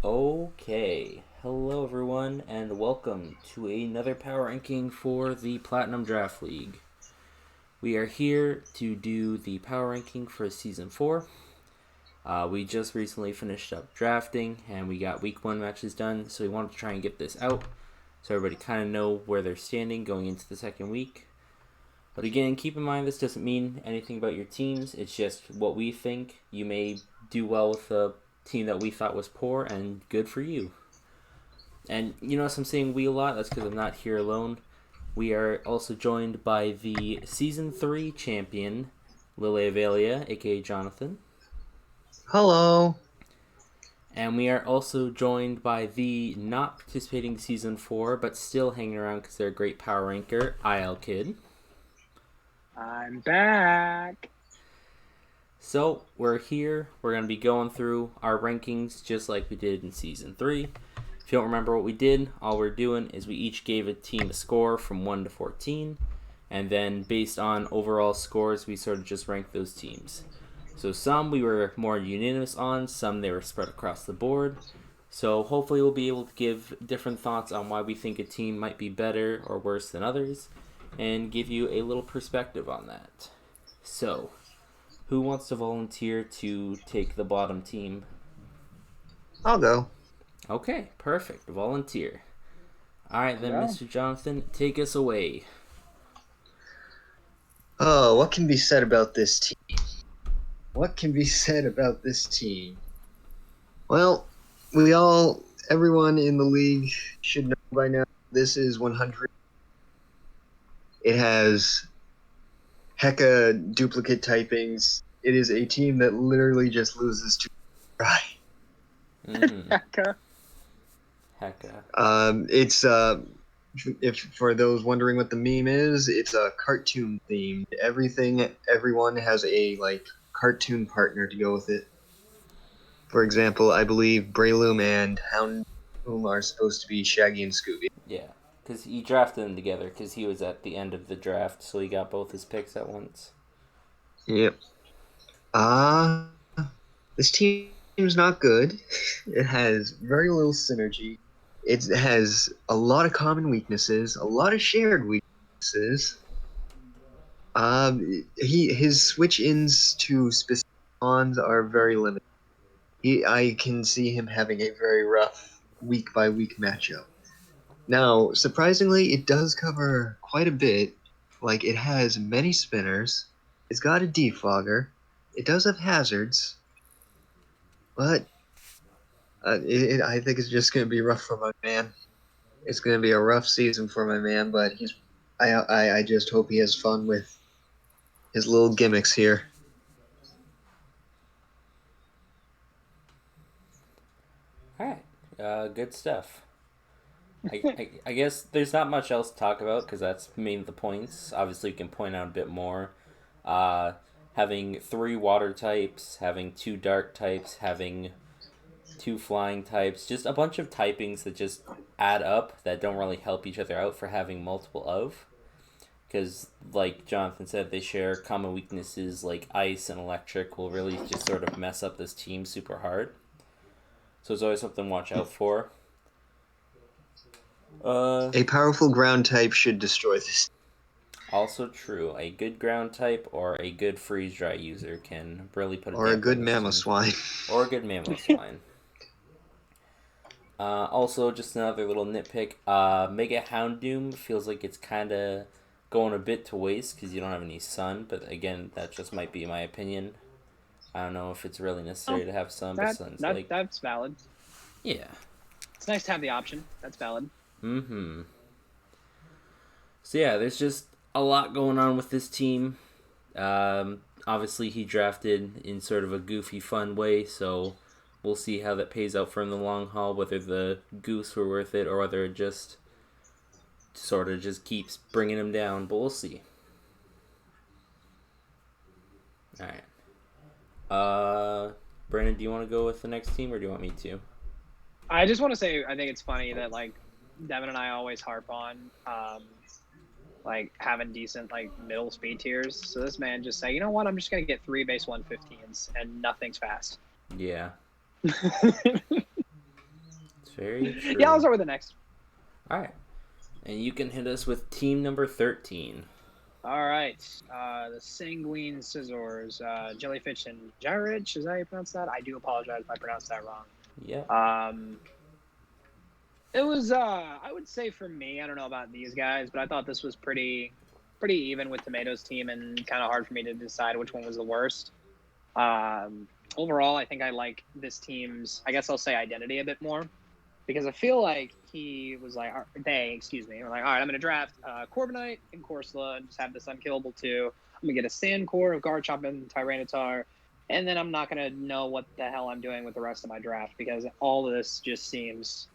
Okay, hello everyone, and welcome to another power ranking for the Platinum Draft League. We are here to do the power ranking for season 4. We just recently finished up drafting and we got week 1 matches done, so we wanted to try and get this out so everybody kind of know where they're standing going into the second week. But again, keep in mind this doesn't mean anything about your teams, it's just what we think. You may do well with a team that we thought was poor, and good for you. And you notice I'm saying we a lot, that's because I'm not here alone. We are also joined by the Season 3 champion, Lile Avelia, aka Jonathan. Hello. And we are also joined by the not participating Season 4, but still hanging around because they're a great power ranker, IL Kid. I'm back. So, we're here. We're going to be going through our rankings just like we did in Season 3. If you don't remember what we did, all we're doing is we each gave a team a score from 1 to 14, and then based on overall scores, we sort of just ranked those teams. So some we were more unanimous on, some they were spread across the board. So hopefully we'll be able to give different thoughts on why we think a team might be better or worse than others, and give you a little perspective on that. So, who wants to volunteer to take the bottom team? I'll go. Okay, perfect. Volunteer. Alright then, Yeah. Mr. Jonathan, take us away. Oh, what can be said about this team? What can be said about this team? Well, everyone in the league should know by now, this is 100. It has hecka duplicate typings. It is a team that literally just loses to try. Mm-hmm. Okay. Hecka. It's if for those wondering what the meme is, it's a cartoon themed. Everyone has a cartoon partner to go with it. For example, I believe Breloom and Houndoom are supposed to be Shaggy and Scooby. Yeah, because he drafted them together because he was at the end of the draft, so he got both his picks at once. Yep. This team's not good. It has very little synergy. It has a lot of common weaknesses, a lot of shared weaknesses. His switch ins to specific pawns are very limited. I can see him having a very rough week by week matchup. Now, surprisingly, it does cover quite a bit. Like, it has many spinners, it's got a defogger, it does have hazards, but I think it's just going to be rough for my man. It's going to be a rough season for my man, but I just hope he has fun with his little gimmicks here. Alright, good stuff. I guess there's not much else to talk about because that's mainly the points. Obviously, you can point out a bit more. Uh, Having 3 water types, having 2 dark types, having 2 flying types, just a bunch of typings that just add up that don't really help each other out for having multiple of. Because, like Jonathan said, they share common weaknesses like ice and electric will really just sort of mess up this team super hard. So it's always something to watch out for. A powerful ground type should destroy this. Also true, a good ground type or a good freeze dry user can really put a Or a damper good on this team. Mamoswine. Or a good Mamoswine. Also, just another little nitpick. Mega Houndoom feels like it's kind of going a bit to waste because you don't have any sun. But again, that just might be my opinion. I don't know if it's really necessary Oh, to have sun, but sun's like, that's valid. yeah. It's nice to have the option. That's valid. Mm-hmm. So yeah, there's just a lot going on with this team. Obviously, he drafted in sort of a goofy, fun way, so we'll see how that pays out for him in the long haul. Whether the goose were worth it or whether it just sort of just keeps bringing him down, but we'll see. All right. Brandon, do you want to go with the next team, or do you want me to? I just want to say I think it's funny that Devin and I always harp on having decent middle speed tiers. So this man just say, you know what, I'm just gonna get 3 base 115s and nothing's fast. Yeah. Very true. Yeah, I'll start with the next. All right. And you can hit us with team number 13. All right. The Sanguine Scissors, Jellyfish and Gyrich. Is that how you pronounce that? I do apologize if I pronounced that wrong. Yep. It was, I would say for me, I don't know about these guys, but I thought this was pretty even with Tomato's team and kind of hard for me to decide which one was the worst. Overall, I think I like this team's, I guess I'll say identity a bit more. Because I feel like he was like, were like, all right, I'm going to draft Corviknight and Corsola and just have this unkillable 2. I'm going to get a Sand Core of Garchomp and Tyranitar, and then I'm not going to know what the hell I'm doing with the rest of my draft because all of this just seems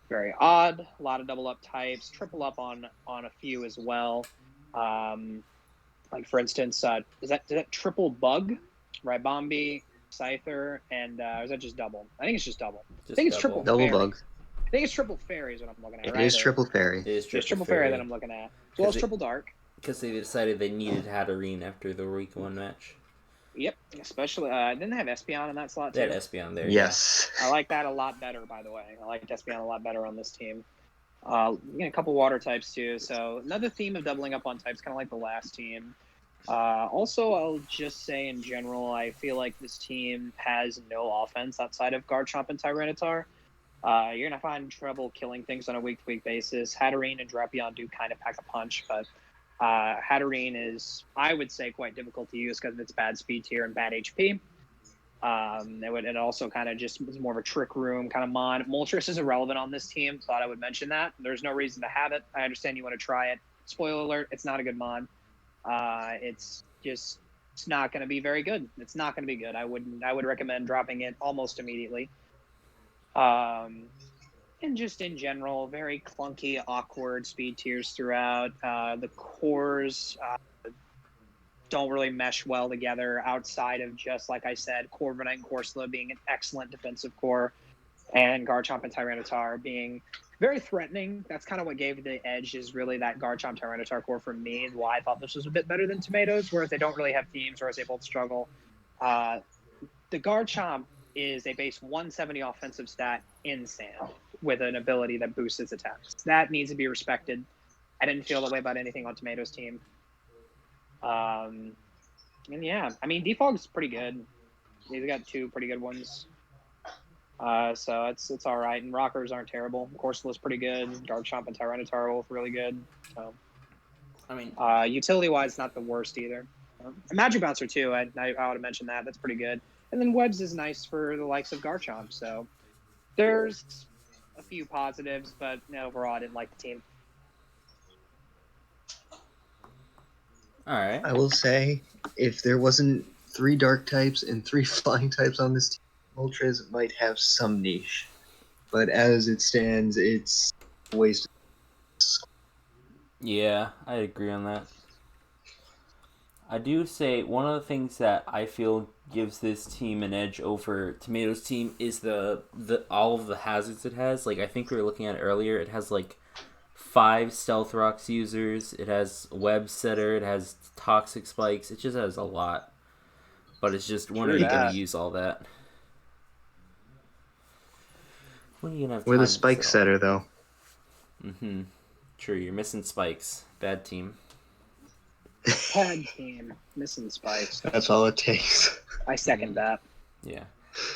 very odd. A lot of double up types, triple up on a few as well. Like, for instance, is that triple bug? Ribombi, Scyther, and is that just double? I think it's just double. I think it's triple Double fairy. bug. I think it's triple fairy is what I'm looking at, It right? is triple fairy. It is It's triple fairy that I'm looking at. As well as triple dark. Because they decided they needed Hatterene after the week 1 match. Yep, especially didn't they have Espeon in that slot too? They had Espeon there. Yes. Yeah. I like that a lot better, by the way. I like Espeon a lot better on this team. A couple water types too. So another theme of doubling up on types, kind of like the last team. Also, I'll just say in general, I feel like this team has no offense outside of Garchomp and Tyranitar. You're going to find trouble killing things on a week-to-week basis. Hatterene and Drapion do kind of pack a punch, but Hatterene is, I would say, quite difficult to use because of its bad speed tier and bad HP. It also kind of just was more of a trick room kind of mon. Moltres is irrelevant on this team. Thought I would mention that. There's no reason to have it. I understand you want to try it. Spoiler alert, it's not a good mon. It's not going to be very good. It's not going to be good. I would recommend dropping it almost immediately. And just in general, very clunky, awkward speed tiers throughout. The cores don't really mesh well together outside of just, like I said, Corviknight and Corsola being an excellent defensive core and Garchomp and Tyranitar being very threatening. That's kind of what gave the edge, is really that Garchomp Tyranitar core for me, and why I thought this was a bit better than Tomatoes, whereas they don't really have teams, whereas they both struggle. The Garchomp is a base 170 offensive stat in Sand with an ability that boosts its attacks. That needs to be respected. I didn't feel that way about anything on Tomatoes' team. And yeah, I mean, Defog's pretty good. He's got 2 pretty good ones. So it's all right. And Rockers aren't terrible. Corsola's pretty good. Garchomp and Tyranitar are both really good. So, I mean, utility-wise, not the worst either. Magic Bouncer, too. I would have mentioned that. That's pretty good. And then Webs is nice for the likes of Garchomp. So there's a few positives, but overall, I didn't like the team. all right. I will say, if there wasn't 3 dark types and 3 flying types on this team, Moltres might have some niche. But as it stands, it's a waste. Yeah, I agree on that. I do say one of the things that I feel gives this team an edge over Tomatoes' team is the all of the hazards it has. Like, I think we were looking at it earlier. It has like 5 Stealth Rocks users. It has Web Setter. It has Toxic Spikes. It just has a lot. But it's just, when are you going to use all that? When are you going to have time We're the to spike set all setter, though. Mm-hmm. True, you're missing spikes. Bad team. Bad team. Missing spikes. That's all it takes. I second that. Yeah.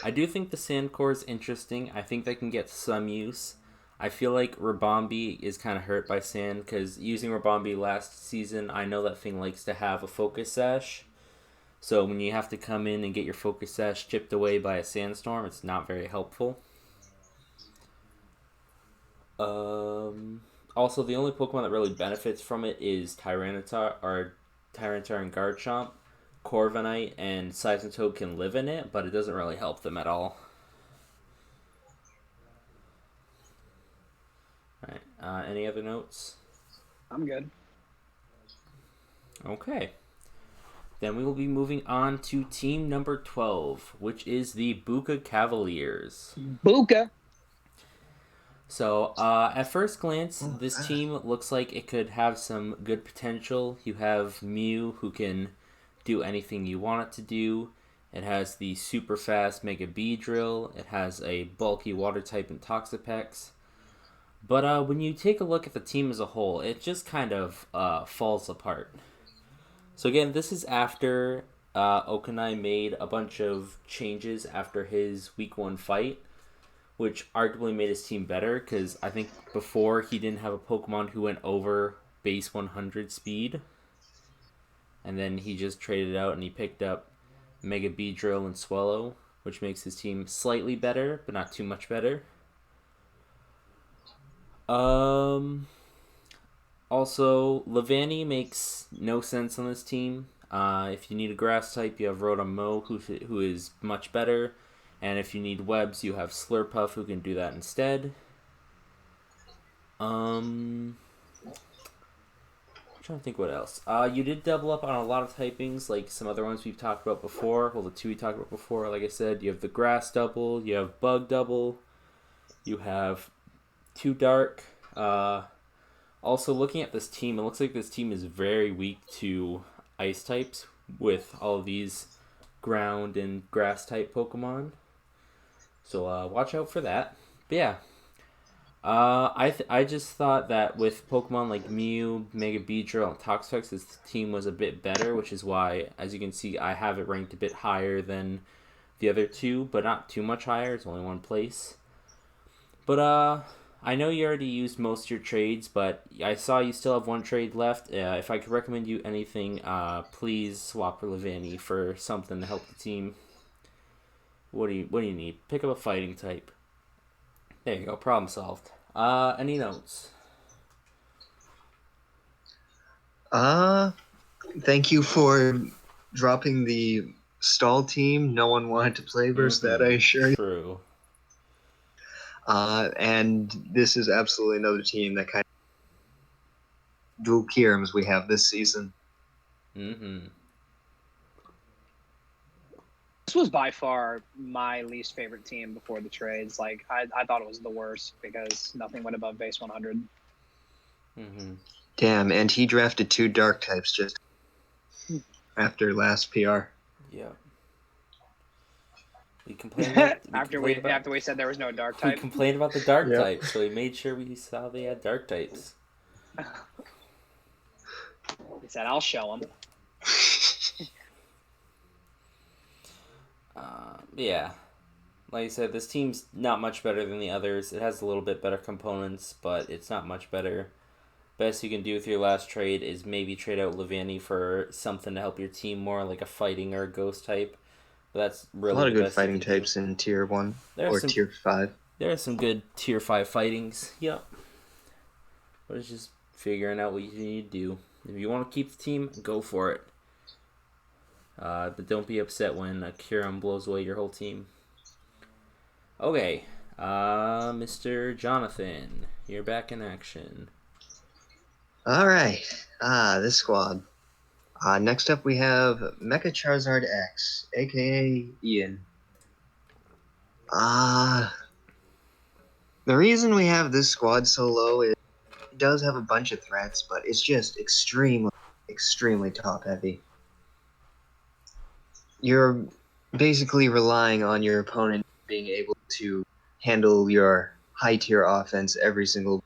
I do think the Sand Core is interesting. I think they can get some use. I feel like Rabombi is kind of hurt by Sand, because using Rabombi last season, I know that thing likes to have a Focus Sash. So when you have to come in and get your Focus Sash chipped away by a Sandstorm, it's not very helpful. Also, the only Pokemon that really benefits from it is Tyranitar and Garchomp. Corviknight and Seismitoad can live in it, but it doesn't really help them at all. Alright, any other notes? I'm good. Okay. Then we will be moving on to team number 12, which is the Buka Cavaliers. Buka! So, at first glance, this team looks like it could have some good potential. You have Mew, who can do anything you want it to do. It has the super fast Mega B drill. It has a bulky water type in Toxapex. But when you take a look at the team as a whole, it just kind of falls apart. So again, this is after Okanai made a bunch of changes after his week 1 fight, which arguably made his team better, because I think before he didn't have a Pokemon who went over base 100 speed, and then he just traded out and he picked up Mega Beedrill and Swallow, which makes his team slightly better, but not too much better. Also, Levani makes no sense on this team. If you need a grass type, you have Rotom-Mow, who is much better. And if you need webs, you have Slurpuff, who can do that instead. I'm trying to think what else. You did double up on a lot of typings, like some other ones we've talked about before. Well, the two we talked about before, like I said, you have the grass double, you have bug double, you have 2 dark. Also, looking at this team, it looks like this team is very weak to ice types with all of these ground and grass type Pokemon. So watch out for that. But yeah, I just thought that with Pokemon like Mew, Mega Beedrill, and Toxapex, this team was a bit better, which is why, as you can see, I have it ranked a bit higher than the other two, but not too much higher. It's only 1 place. But I know you already used most of your trades, but I saw you still have 1 trade left. If I could recommend you anything, please swap for Levani for something to help the team. What do you need? Pick up a fighting type. There you go. Problem solved. Any notes? Thank you for dropping the stall team. No one wanted to play versus that, I assure you. True. And this is absolutely another team that kind of dual Kirams we have this season. This was by far my least favorite team before the trades. Like, I thought it was the worst because nothing went above base 100. Damn, and he drafted 2 dark types just after last PR. Yeah. We complained about after we said there was no dark type. We complained about the dark type, so we made sure we saw they had dark types. He said, "I'll show them." Yeah. Like I said, this team's not much better than the others. It has a little bit better components, but it's not much better. Best you can do with your last trade is maybe trade out Levani for something to help your team more, like a fighting or a ghost type. But that's really a lot of good best fighting types in Tier 1 or Tier 5. There are some good Tier 5 fightings. Yep. But it's just figuring out what you need to do. If you want to keep the team, go for it. But don't be upset when a Kyurem blows away your whole team. Okay, Mr. Jonathan, you're back in action. All right, this squad. Next up we have Mecha Charizard X, aka Ian. The reason we have this squad so low is it does have a bunch of threats, but it's just extremely top heavy. You're basically relying on your opponent being able to handle your high tier offense every single,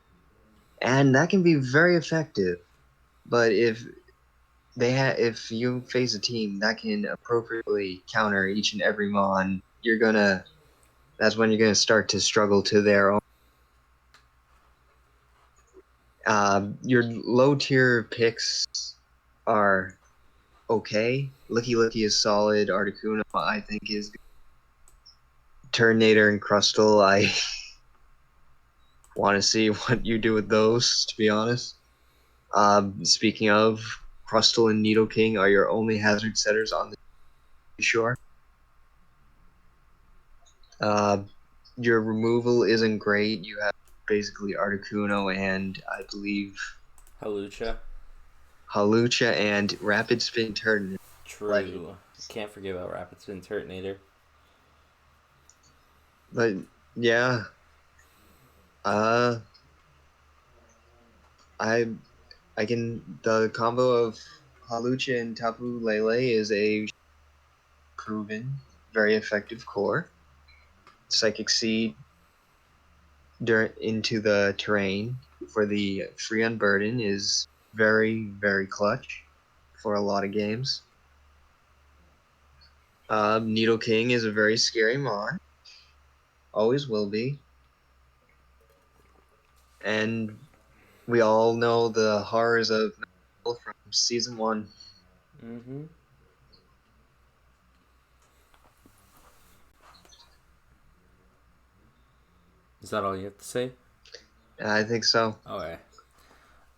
and that can be very effective. But if you face a team that can appropriately counter each and every mon, that's when you're gonna start to struggle to their own. Your low tier picks are okay. Licky is solid. Articuno, I think, is good. Turtonator and Crustle, I want to see what you do with those, to be honest. Speaking of, Crustle and Nidoking are your only hazard setters on the shore. Your removal isn't great. You have basically Articuno and, I believe, Halucha and Rapid Spin Turtonator. True. Can't forget about Rapid Spin Turtonator. But yeah, the combo of Halucha and Tapu Lele is a proven, very effective core. Psychic Seed into the terrain for the free unburden is very, very clutch for a lot of games. Needle King is a very scary mon. Always will be. And we all know the horrors of from season 1. Mm-hmm. Is that all you have to say? I think so. Okay.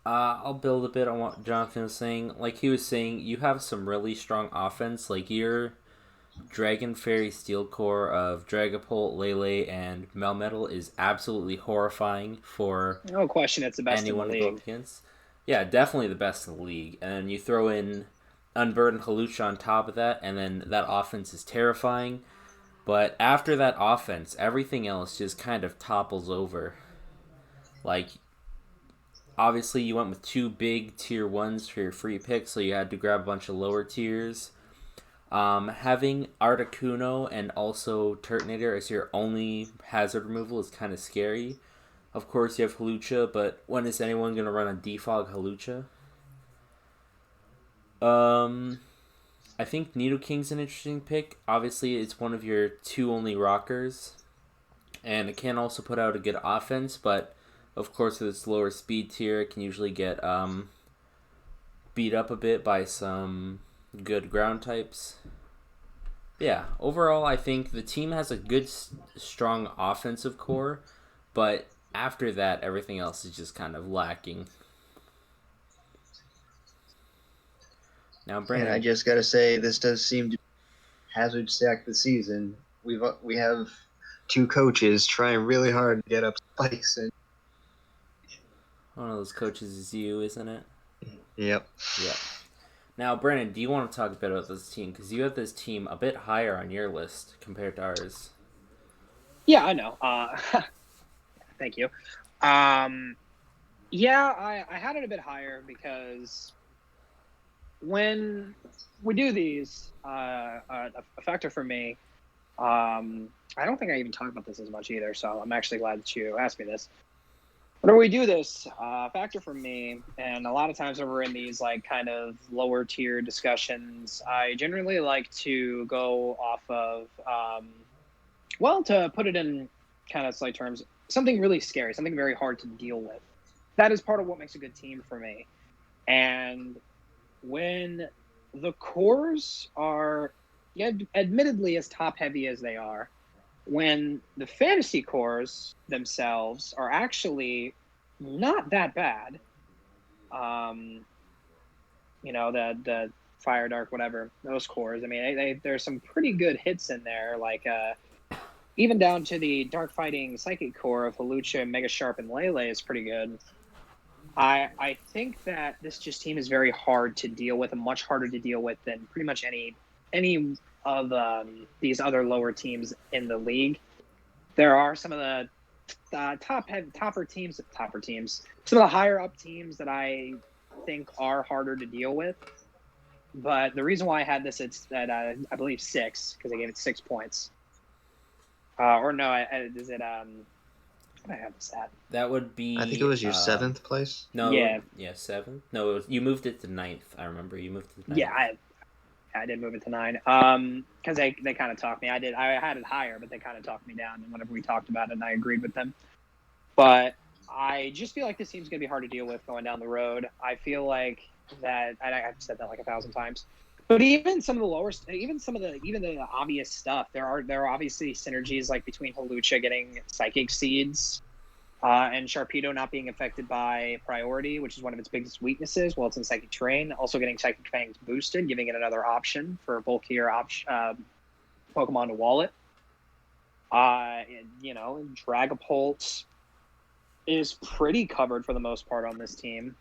I'll build a bit on what Jonathan was saying. Like he was saying, you have some really strong offense. Like your Dragon Fairy Steel Core of Dragapult, Lele, and Melmetal is absolutely horrifying for No question, it's the best in the anyone to go league. up against. Yeah, definitely the best in the league. And then you throw in Unburdened Halucha on top of that, and then that offense is terrifying. But after that offense, everything else just kind of topples over. Like, obviously, you went with 2 big tier 1s for your free pick, so you had to grab a bunch of lower tiers. Having Articuno and also Turtonator as your only hazard removal is kind of scary. Of course, you have Halucha, but when is anyone going to run a defog Halucha? I think Needle King's an interesting pick. Obviously, it's one of your 2 only rockers, and it can also put out a good offense, but of course, with its lower speed tier, it can usually get beat up a bit by some good ground types. Yeah, overall, I think the team has a good, strong offensive core, but after that, everything else is just kind of lacking. Now, And Brandon. I just gotta say, this does seem to hazard stack the season. We have 2 coaches trying really hard to get up spikes, and One of those coaches is you, isn't it? yep. Yep. Now, Brandon, do you want to talk a bit about this team? Because you have this team a bit higher on your list compared to ours. Yeah, I know. Thank you. Yeah, I had it a bit higher because when we do these, a factor for me, I don't think I even talked about this as much either, so I'm actually glad that you asked me this. Whenever we do this, factor for me, and a lot of times when we're in these like kind of lower tier discussions, I generally like to go off of, well, to put it in kind of slight terms, something really scary, something very hard to deal with. That is part of what makes a good team for me. And when the cores are, yeah, admittedly as top heavy as they are, when the fantasy cores themselves are actually not that bad, um, the fire dark whatever those cores. I mean, there's some pretty good hits in there, like even down to the dark fighting psychic core of Halucha, Mega Sharp, and Lele is pretty good. I think that this just team is very hard to deal with, and much harder to deal with than pretty much any of these other lower teams in the league. There are some of the topper teams, some of the higher up teams that I think are harder to deal with. But the reason why I had this, it's at I believe 6, because I gave it 6 points. Or no, is it what did I have this at? That would be. I think it was your 7th place. No, Yeah. 7th. No, you moved it to 9th. I remember you moved it to 9th. Yeah, I did move it to 9. Because they kind of talked me. I had it higher, but they kind of talked me down. And whenever we talked about it, and I agreed with them. But I just feel like this team's gonna be hard to deal with going down the road. I feel like that. I've said that like 1,000 times. But even some of the lower, even the obvious stuff, there are obviously synergies like between Halucha getting psychic seeds, and Sharpedo not being affected by priority, which is one of its biggest weaknesses. Well, it's in psychic terrain. Also getting psychic fangs boosted, giving it another option for bulkier Pokemon to wallet. Dragapult is pretty covered for the most part on this team.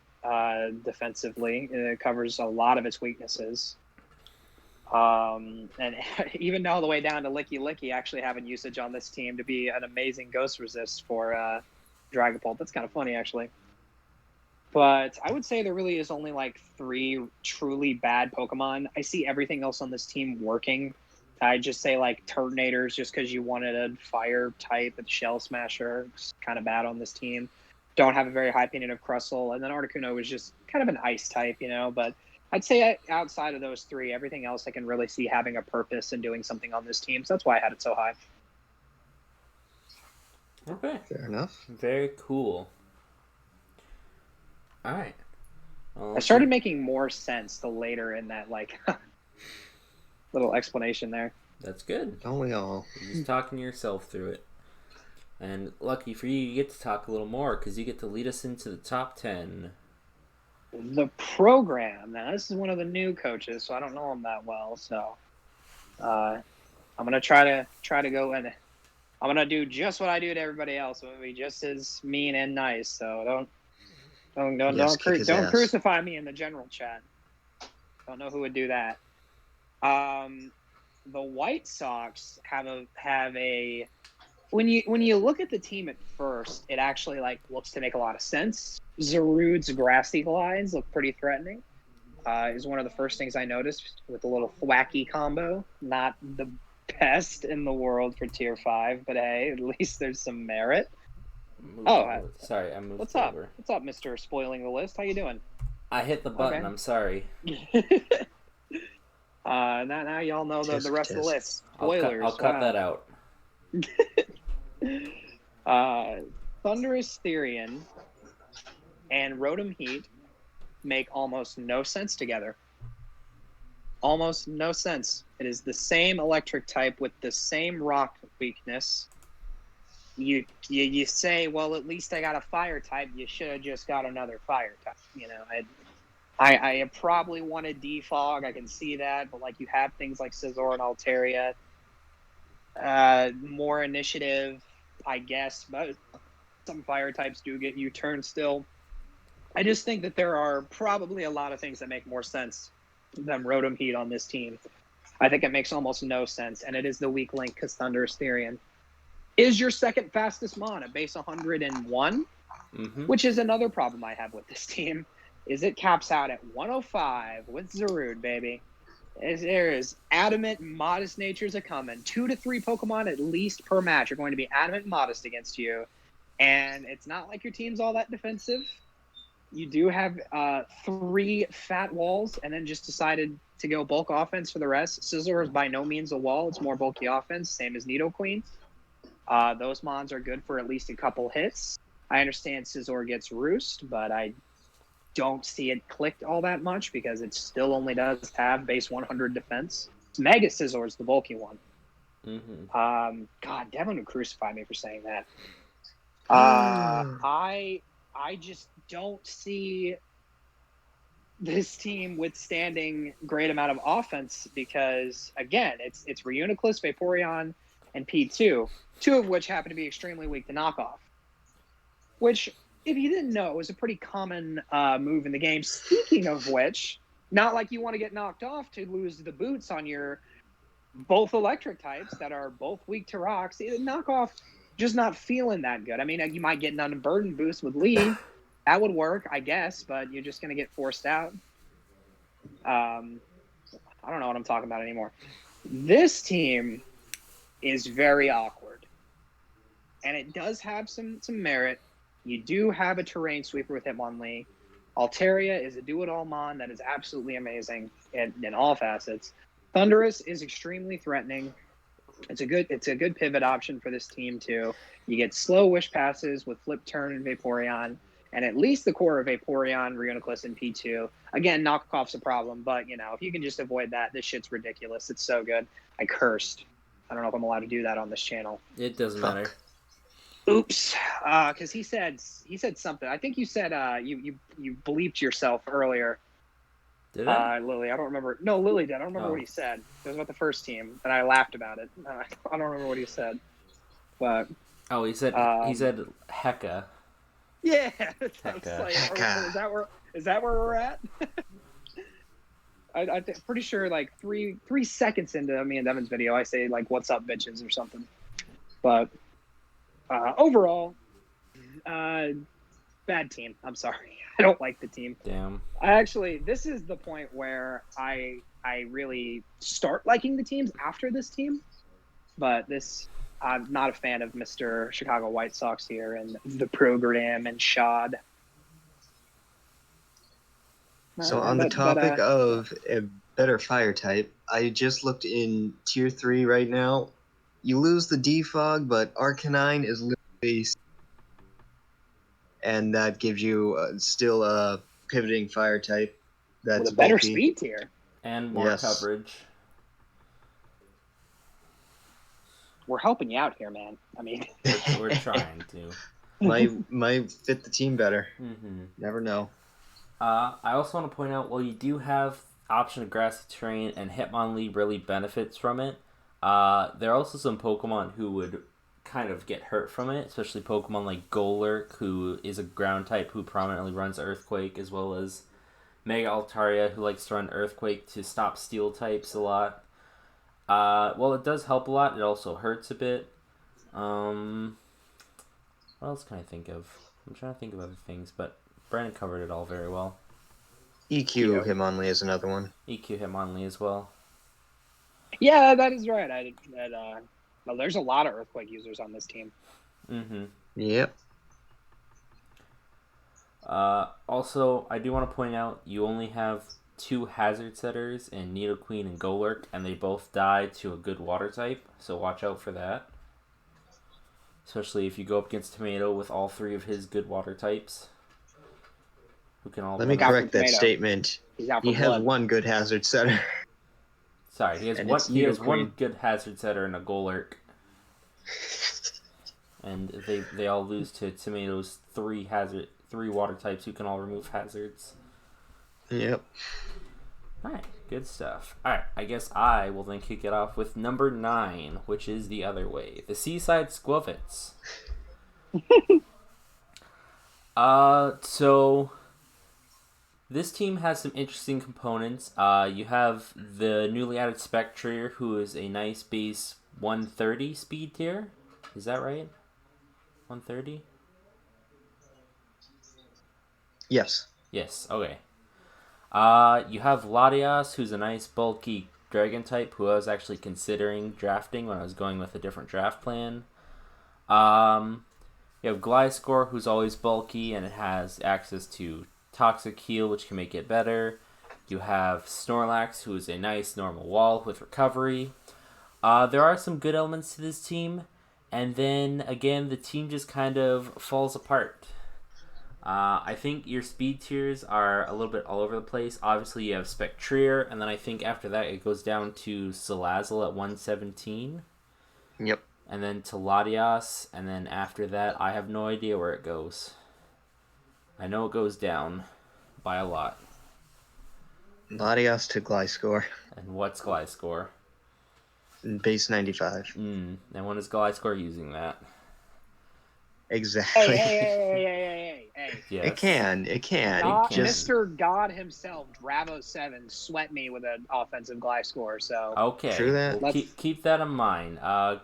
Defensively, it covers a lot of its weaknesses. And even all the way down to Licky Licky actually having usage on this team to be an amazing ghost resist for Dragapult. That's kind of funny, actually. But I would say there really is only like 3 truly bad Pokemon. I see everything else on this team working I just say like Turtonators just because you wanted a fire type and Shell Smasher. It's kind of bad on this team. Don't have a very high opinion of Crustle. And then Articuno was just kind of an ice type, But I'd say outside of those three, everything else I can really see having a purpose and doing something on this team. So that's why I had it so high. Okay. Fair enough. Very cool. All right. I started making more sense the later in that little explanation there. That's good. Don't we all? You're just talking yourself through it. And lucky for you, you get to talk a little more because you get to lead us into the top 10. The program. Now, this is one of the new coaches, so I don't know him that well. So I'm going to try to go and I'm going to do just what I do to everybody else. I'm going to be just as mean and nice. So don't crucify me in the general chat. Don't know who would do that. The White Sox have a when you look at the team at first, it actually looks to make a lot of sense. Zarude's Grass Eagle Eyes look pretty threatening. Is one of the first things I noticed with the little thwacky combo. Not the best in the world for tier 5, but hey, at least there's some merit. Sorry, I moved What's over. up? What's up, Mr. Spoiling the List? How you doing? I hit the button. Okay. I'm sorry. Now y'all know the rest of the list. Spoilers. I'll cut that out. Thunderous Therian and Rotom Heat make almost no sense together. Almost no sense. It is the same electric type with the same rock weakness. You say, well, at least I got a fire type. You should have just got another fire type. I probably wanted Defog. I can see that, but you have things like Scizor and Altaria. More initiative, I guess, but some fire types do get U-turn still. I just think that there are probably a lot of things that make more sense than Rotom Heat on this team. I think it makes almost no sense, and it is the weak link because Thunderous Therian is your second fastest mon at base 101, which is another problem I have with this team, is it caps out at 105 with Zarude, baby. There is adamant, modest natures a coming. 2 to 3 Pokemon at least per match are going to be adamant and modest against you. And it's not like your team's all that defensive. You do have 3 fat walls and then just decided to go bulk offense for the rest. Scizor is by no means a wall. It's more bulky offense, same as Nidoqueen. Those mons are good for at least a couple hits. I understand Scizor gets Roost, but I don't see it clicked all that much because it still only does have base 100 defense. Mega Scizor is the bulky one. God, Devin would crucify me for saying that. I just don't see this team withstanding great amount of offense because, again, it's Reuniclus, Vaporeon, and P2, 2 of which happen to be extremely weak to knockoff. Which, if you didn't know, is a pretty common move in the game. Speaking of which, not like you want to get knocked off to lose the boots on your both electric types that are both weak to rocks. Knockoff just not feeling that good. I mean, you might get an unburdened boost with Lee. That would work, I guess, but you're just going to get forced out. I don't know what I'm talking about anymore. This team is very awkward. And it does have some merit. You do have a terrain sweeper with Hitmonlee. Altaria is a do-it-all mon that is absolutely amazing in all facets. Thundurus is extremely threatening. It's a good pivot option for this team too. You get slow wish passes with Flip Turn and Vaporeon, and at least the core of Vaporeon, Reuniclus, and P2. Again, knockoff's a problem, but if you can just avoid that, this shit's ridiculous. It's so good. I cursed. I don't know if I'm allowed to do that on this channel. It doesn't matter. Oops, because he said something. I think you said you bleeped yourself earlier. Did I? Lily, I don't remember. No, Lily did. I don't remember what he said. It was about the first team, and I laughed about it. I don't remember what he said. But he said Hecka. Yeah, Hecka. Is that where we're at? I'm pretty sure 3 seconds into me and Devin's video, I say "What's up, bitches" or something. But overall, bad team. I'm sorry. I don't like the team. Damn. This is the point where I I really start liking the teams after this team. But I'm not a fan of Mr. Chicago White Sox here and the program and Shad. So on the topic of a better fire type, I just looked in Tier 3 right now. You lose the defog, but Arcanine is literally... And that gives you still a pivoting fire type that's with a better bulky. speed tier. And more coverage. We're helping you out here, man. I mean, we're trying to. Might fit the team better. Mm-hmm. Never know. I also want to point out, while you do have option of grassy terrain and Hitmonlee really benefits from it, there are also some Pokemon who would kind of get hurt from it, especially Pokemon like Golurk, who is a ground type who prominently runs Earthquake, as well as Mega Altaria, who likes to run Earthquake to stop Steel types a lot. Well, it does help a lot, it also hurts a bit. What else can I think of? I'm trying to think of other things, but Brandon covered it all very well. EQ Hitmonlee is another one. EQ Hitmonlee as well. Yeah, that is right. Well, there's a lot of Earthquake users on this team. Mm-hmm. Yep. Also, I do want to point out, you only have 2 hazard setters in Nidoqueen and Golurk, and they both die to a good water type, so watch out for that. Especially if you go up against Tomato with all 3 of his good water types. Who can all... Let me correct that statement. He has one good hazard setter. Sorry, he has one good hazard setter and a Golurk. And they all lose to Tomato's 3 water types who can all remove hazards. Yep. Alright, good stuff. Alright, I guess I will then kick it off with number 9, which is the other way. The Seaside Squavets. So this team has some interesting components. You have the newly added Spectrier, who is a nice base 130 speed tier. Is that right? 130? Yes. Yes, okay. You have Latias, who's a nice bulky dragon type, who I was actually considering drafting when I was going with a different draft plan. You have Gliscor, who's always bulky, and it has access to Toxic Heal, which can make it better. You have Snorlax, who is a nice normal wall with recovery. There are some good elements to this team, and then, again, the team just kind of falls apart. I think your speed tiers are a little bit all over the place. Obviously, you have Spectrier, and then I think after that it goes down to Salazzle at 117. Yep. And then to Latias, and then after that, I have no idea where it goes. I know it goes down by a lot. Latias to Gliscor. And what's Gliscor? Base 95. And when is Gliscor using that? Exactly. Hey. Yes. It can. Mr. God himself, Dravo7, sweat me with an offensive Gliscor, so... Okay. True that. Well, keep that in mind.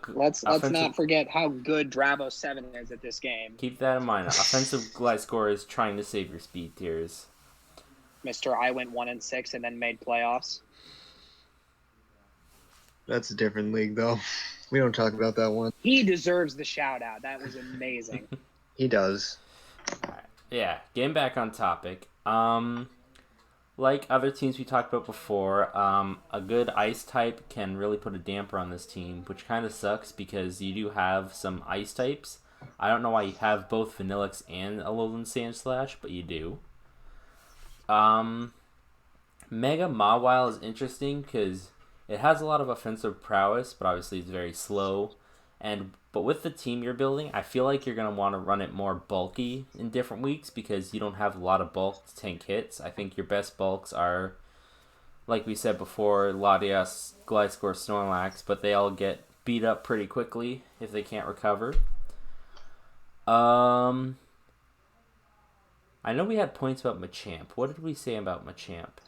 Let's not forget how good Dravo7 is at this game. Keep that in mind. Offensive Gliscor is trying to save your speed tiers. Mr. I went 1-6 and then made playoffs. That's a different league, though. We don't talk about that one. He deserves the shout-out. That was amazing. He does. Yeah, getting back on topic. Like other teams we talked about before, a good ice type can really put a damper on this team, which kind of sucks because you do have some ice types. I don't know why you have both Vanillix and Alolan Sandslash, but you do. Mega Mawile is interesting because it has a lot of offensive prowess, but obviously it's very slow. But with the team you're building, I feel like you're going to want to run it more bulky in different weeks because you don't have a lot of bulk to tank hits. I think your best bulks are, like we said before, Latias, Gliscor, Snorlax, but they all get beat up pretty quickly if they can't recover. I know we had points about Machamp. What did we say about Machamp?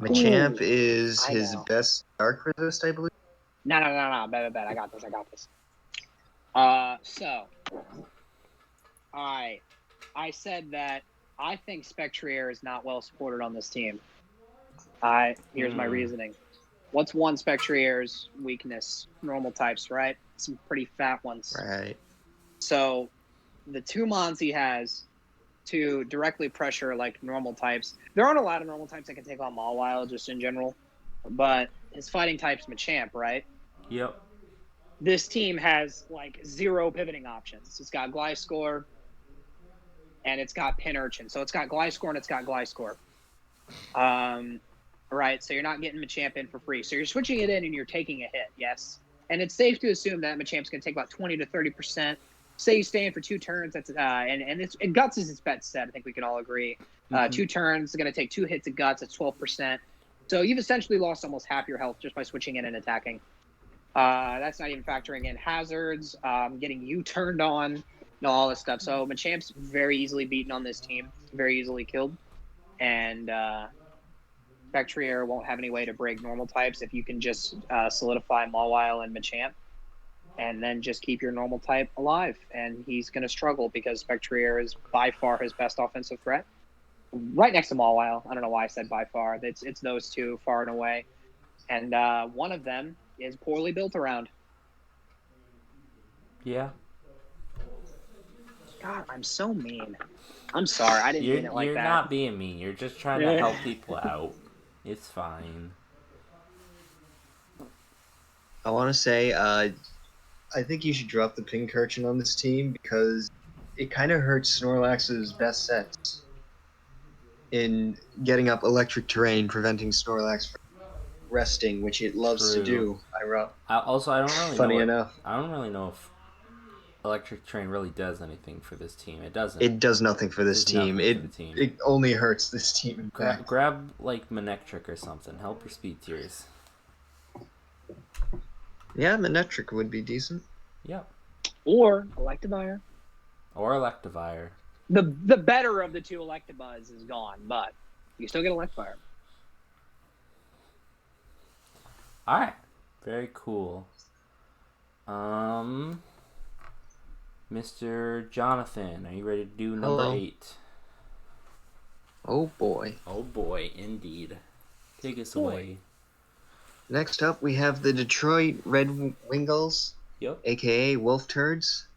Machamp is his best Dark Resist, I believe. No. Bet. I got this. So, I said that I think Spectrier is not well supported on this team. Here's my reasoning. What's one Spectrier's weakness? Normal types, right? Some pretty fat ones. Right. So the two mons he has to directly pressure like normal types. There aren't a lot of normal types that can take on Mawile just in general, but his fighting type's Machamp, right? Yep. This team has like zero pivoting options. It's got Gliscor and it's got Pin Urchin. So it's got Gliscor and it's got Gliscor. Right. So you're not getting Machamp in for free. So you're switching it in and you're taking a hit. Yes. And it's safe to assume that Machamp's going to take about 20 to 30%. Say you stay in for 2 turns. That's and Guts is its best set. I think we can all agree. 2 turns, going to take 2 hits of Guts. That's 12%. So you've essentially lost almost half your health just by switching in and attacking. That's not even factoring in hazards, getting you turned on, all this stuff. So Machamp's very easily beaten on this team, very easily killed, and Spectrier won't have any way to break normal types if you can just solidify Mawile and Machamp, and then just keep your normal type alive. And he's going to struggle because Spectrier is by far his best offensive threat, right next to Mawile. I don't know why I said by far. It's those two far and away, and one of them is poorly built around. Yeah. God, I'm so mean. I'm sorry. I didn't mean it like You're that. not being mean. You're just trying to help people out. It's fine. I want to say, I think you should drop the Pincurchin on this team because it kind of hurts Snorlax's best sets in getting up electric terrain, preventing Snorlax from resting, which it loves to do. I don't really Funny know. enough, I don't really know if Electric Train really does anything for this team. It doesn't. it does nothing for this team. For the team. It only hurts this team. In fact, grab like Manectric or something. Help your speed tiers. Yeah, Manectric would be decent. Yep. Or Electivire. The better of the two Electabuzz is gone, but you still get Electivire. Alright. Very cool. Mr. Jonathan, are you ready to do number 8? Oh boy. Oh boy, indeed. Take us away. Next up, we have the Detroit Red Wingulls, aka Wolf Turds.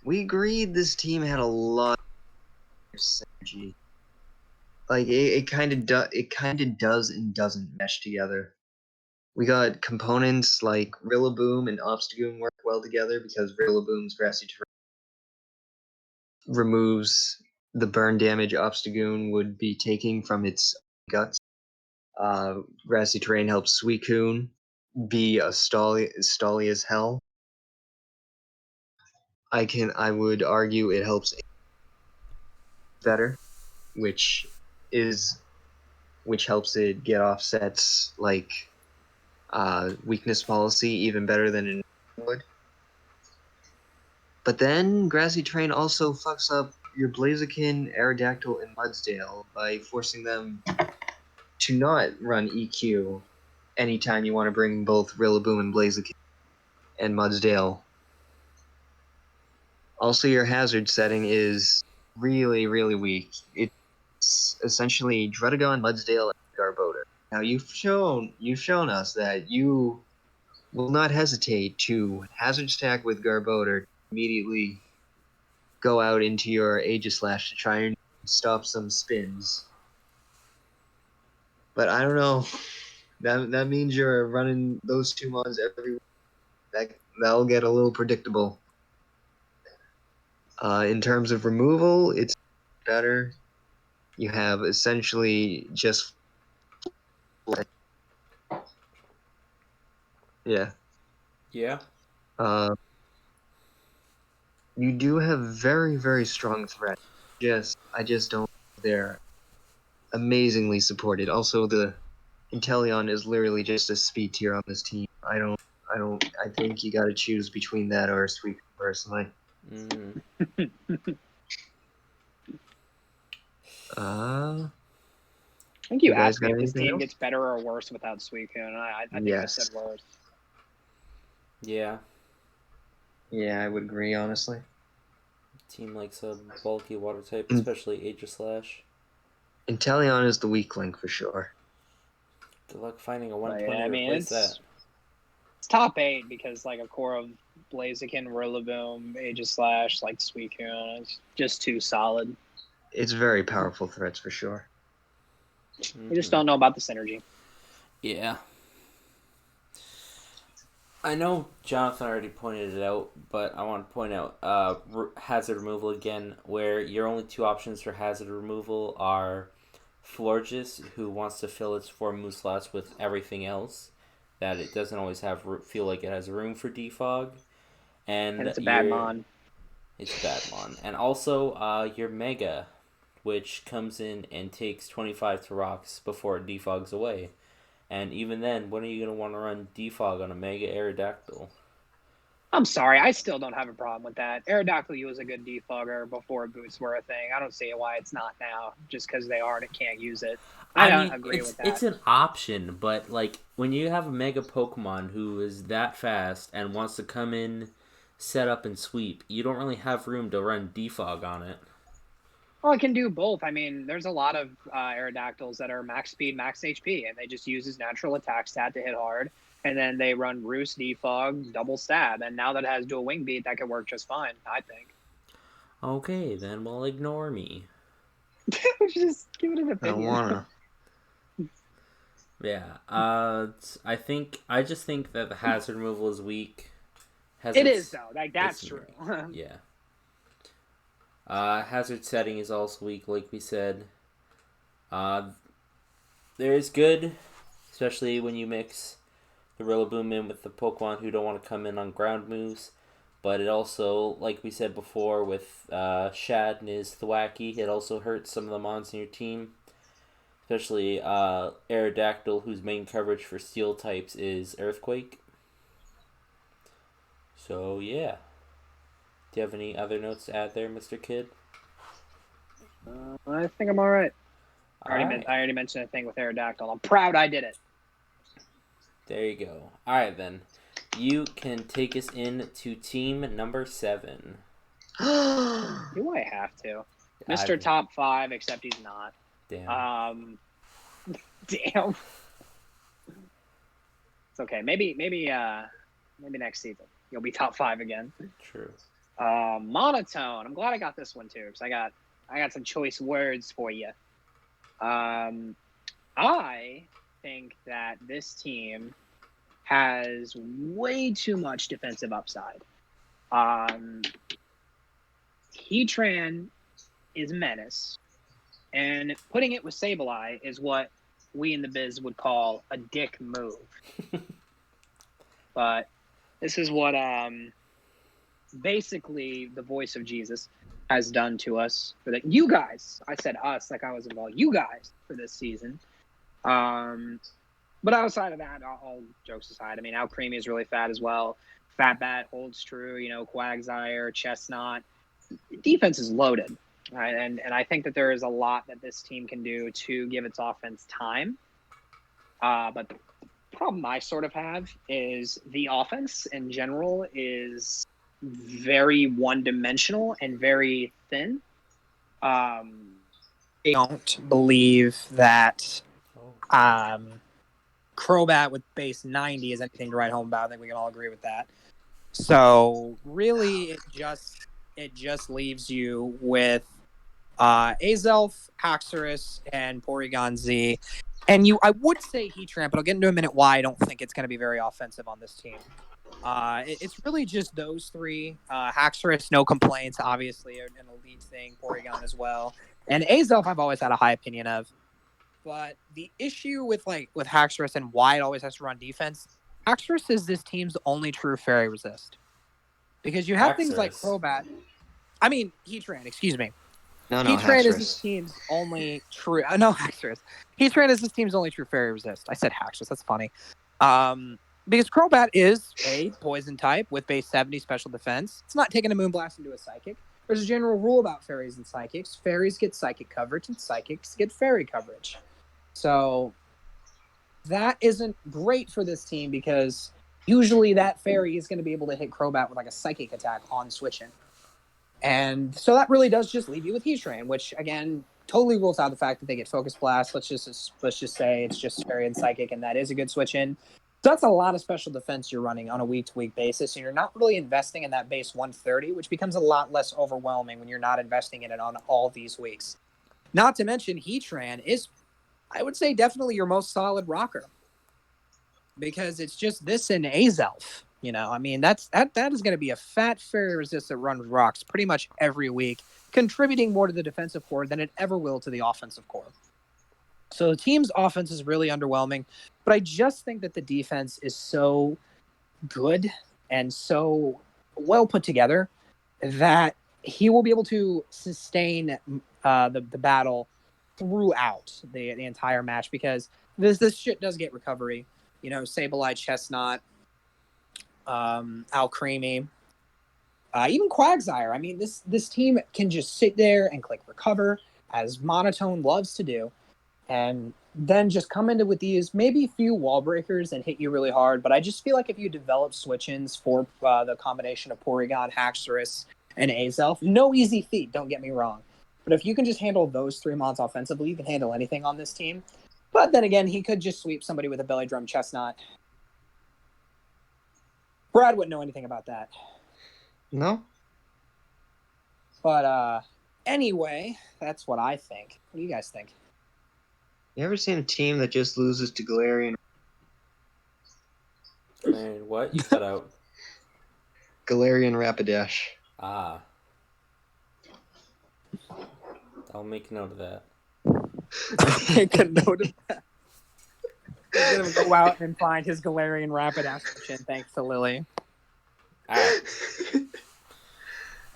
We agreed this team had a lot of synergy. Like it kind of does and doesn't mesh together. We got components like Rillaboom and Obstagoon work well together because Rillaboom's grassy terrain removes the burn damage Obstagoon would be taking from its guts. Grassy terrain helps Suicune be a stally as hell. I would argue it helps better, which helps it get offsets like weakness policy even better than it would. But then Grassy Terrain also fucks up your Blaziken, Aerodactyl, and Mudsdale by forcing them to not run EQ anytime you want to bring both Rillaboom and Blaziken and Mudsdale. Also, your hazard setting is really, really weak. It's essentially Druddigon, Mudsdale, and Garbodor. Now you've shown us that you will not hesitate to hazard stack with Garbodor, immediately go out into your Aegislash to try and stop some spins. But I don't know. That means you're running those two mons every week. That'll get a little predictable. In terms of removal, it's better. You have essentially just yeah. You do have very, very strong threats. I just don't think they're amazingly supported. Also, the Inteleon is literally just a speed tier on this team. I think you gotta choose between that or Sweet personally. I think you asked me if this team else? gets better or worse without Suicune. I think Yes. I said worse. Yeah. Yeah, I would agree, honestly. Team likes a bulky water type, especially Aegislash. Inteleon is the weak link for sure. Good luck finding a But 120 yeah, I to mean, replace that. it's top 8 because like a core of Blaziken, Rillaboom, Aegislash, like Suicune, it's just too solid. It's very powerful threats for sure. We just don't know about the synergy. Yeah. I know Jonathan already pointed it out, but I want to point out hazard removal again, where your only 2 options for hazard removal are Florges, who wants to fill its 4 Mooslots with everything else, that it doesn't always feel like it has room for defog, And it's a bad mon. It's a bad mon. And also your Mega, which comes in and takes 25 to rocks before it defogs away. And even then, when are you going to want to run defog on a Mega Aerodactyl? I'm sorry, I still don't have a problem with that. Aerodactyl was a good defogger before boots were a thing. I don't see why it's not now, just because they are and it can't use it. I don't agree with that. It's an option, but like when you have a Mega Pokemon who is that fast and wants to come in, set up, and sweep, you don't really have room to run defog on it. Well, it can do both. I mean, there's a lot of Aerodactyls that are max speed, max HP, and they just use his natural attack stat to hit hard. And then they run Roost, Defog, Double Stab. And now that it has dual Wing Beat, that could work just fine, I think. Okay, then we'll ignore me. Just give it an opinion. I don't wanna. Yeah, I just think that the hazard removal is weak. It is, though. Like, that's true. Yeah. Hazard setting is also weak, like we said. There is good, especially when you mix the Rillaboom in with the Pokemon who don't want to come in on ground moves. But it also, like we said before, with Shad and his Thwacky, it also hurts some of the mons in your team. Especially Aerodactyl, whose main coverage for steel types is Earthquake. So, yeah. Do you have any other notes to add there, Mr. Kid? I think I'm all right. I already mentioned a thing with Aerodactyl. I'm proud I did it. There you go. All right, then. You can take us into team number 7. Do I have to? Mr. Top 5, except he's not. Damn. Damn. It's okay. Maybe next season you'll be top 5 again. True. Monotone. I'm glad I got this one too, because I got some choice words for you. I think that this team has way too much defensive upside. Heatran is menace, and putting it with Sableye is what we in the biz would call a dick move. But this is what basically the voice of Jesus has done to us for that. You guys, I said us like I was involved. You guys for this season. But outside of that, all jokes aside, I mean, Alcremie is really fat as well. Fat Bat holds true. You know, Quagsire, Chestnut. Defense is loaded, right? And I think that there is a lot that this team can do to give its offense time. But the problem I sort of have is the offense in general is very one-dimensional and very thin. I don't believe that Crobat with base 90 is anything to write home about. I think we can all agree with that. So really, it just leaves you with Azelf, Haxorus, and Porygon Z. And I would say Heatran, but I'll get into a minute why I don't think it's going to be very offensive on this team. It's really just those 3. Haxorus, no complaints, obviously, an elite thing. Porygon as well. And Azelf, I've always had a high opinion of. But the issue with Haxorus and why it always has to run defense, Haxorus is this team's only true fairy resist. Because you have things like Crobat. I mean, Heatran, excuse me. No, Heatran is this team's only true... no, Haxorus. Heatran is this team's only true fairy resist. I said Haxorus, that's funny. Because Crobat is a poison type with base 70 special defense. It's not taking a Moonblast into a Psychic. There's a general rule about fairies and psychics. Fairies get psychic coverage and psychics get fairy coverage. So that isn't great for this team because usually that fairy is going to be able to hit Crobat with like a psychic attack on switching. And so that really does just leave you with Heatran, which again, totally rules out the fact that they get Focus Blast. Let's just say it's just Fairy and Psychic, and that is a good switch in. So that's a lot of special defense you're running on a week-to-week basis, and you're not really investing in that base 130, which becomes a lot less overwhelming when you're not investing in it on all these weeks. Not to mention, Heatran is, I would say, definitely your most solid rocker, because it's just this and Azelf. I mean, that is going to be a fat fairy resist that runs rocks pretty much every week, contributing more to the defensive core than it ever will to the offensive core. So the team's offense is really underwhelming, but I just think that the defense is so good and so well put together that he will be able to sustain the battle throughout the entire match, because this shit does get recovery. Sableye, Chestnut, Alcremie, even Quagsire. I mean, this team can just sit there and click recover, as Monotone loves to do, and then just come into with these maybe few wall breakers and hit you really hard. But I just feel like if you develop switch-ins for the combination of Porygon, Haxorus, and Azelf, no easy feat, don't get me wrong. But if you can just handle those three mons offensively, you can handle anything on this team. But then again, he could just sweep somebody with a Belly Drum Chestnut. Brad wouldn't know anything about that. No? But anyway, that's what I think. What do you guys think? You ever seen a team that just loses to Galarian? Man, what? You cut out. Galarian Rapidash. Ah. I'll make note of that. Make a note of that. He's going to go out and find his Galarian Rapidash chin, thanks to Lily.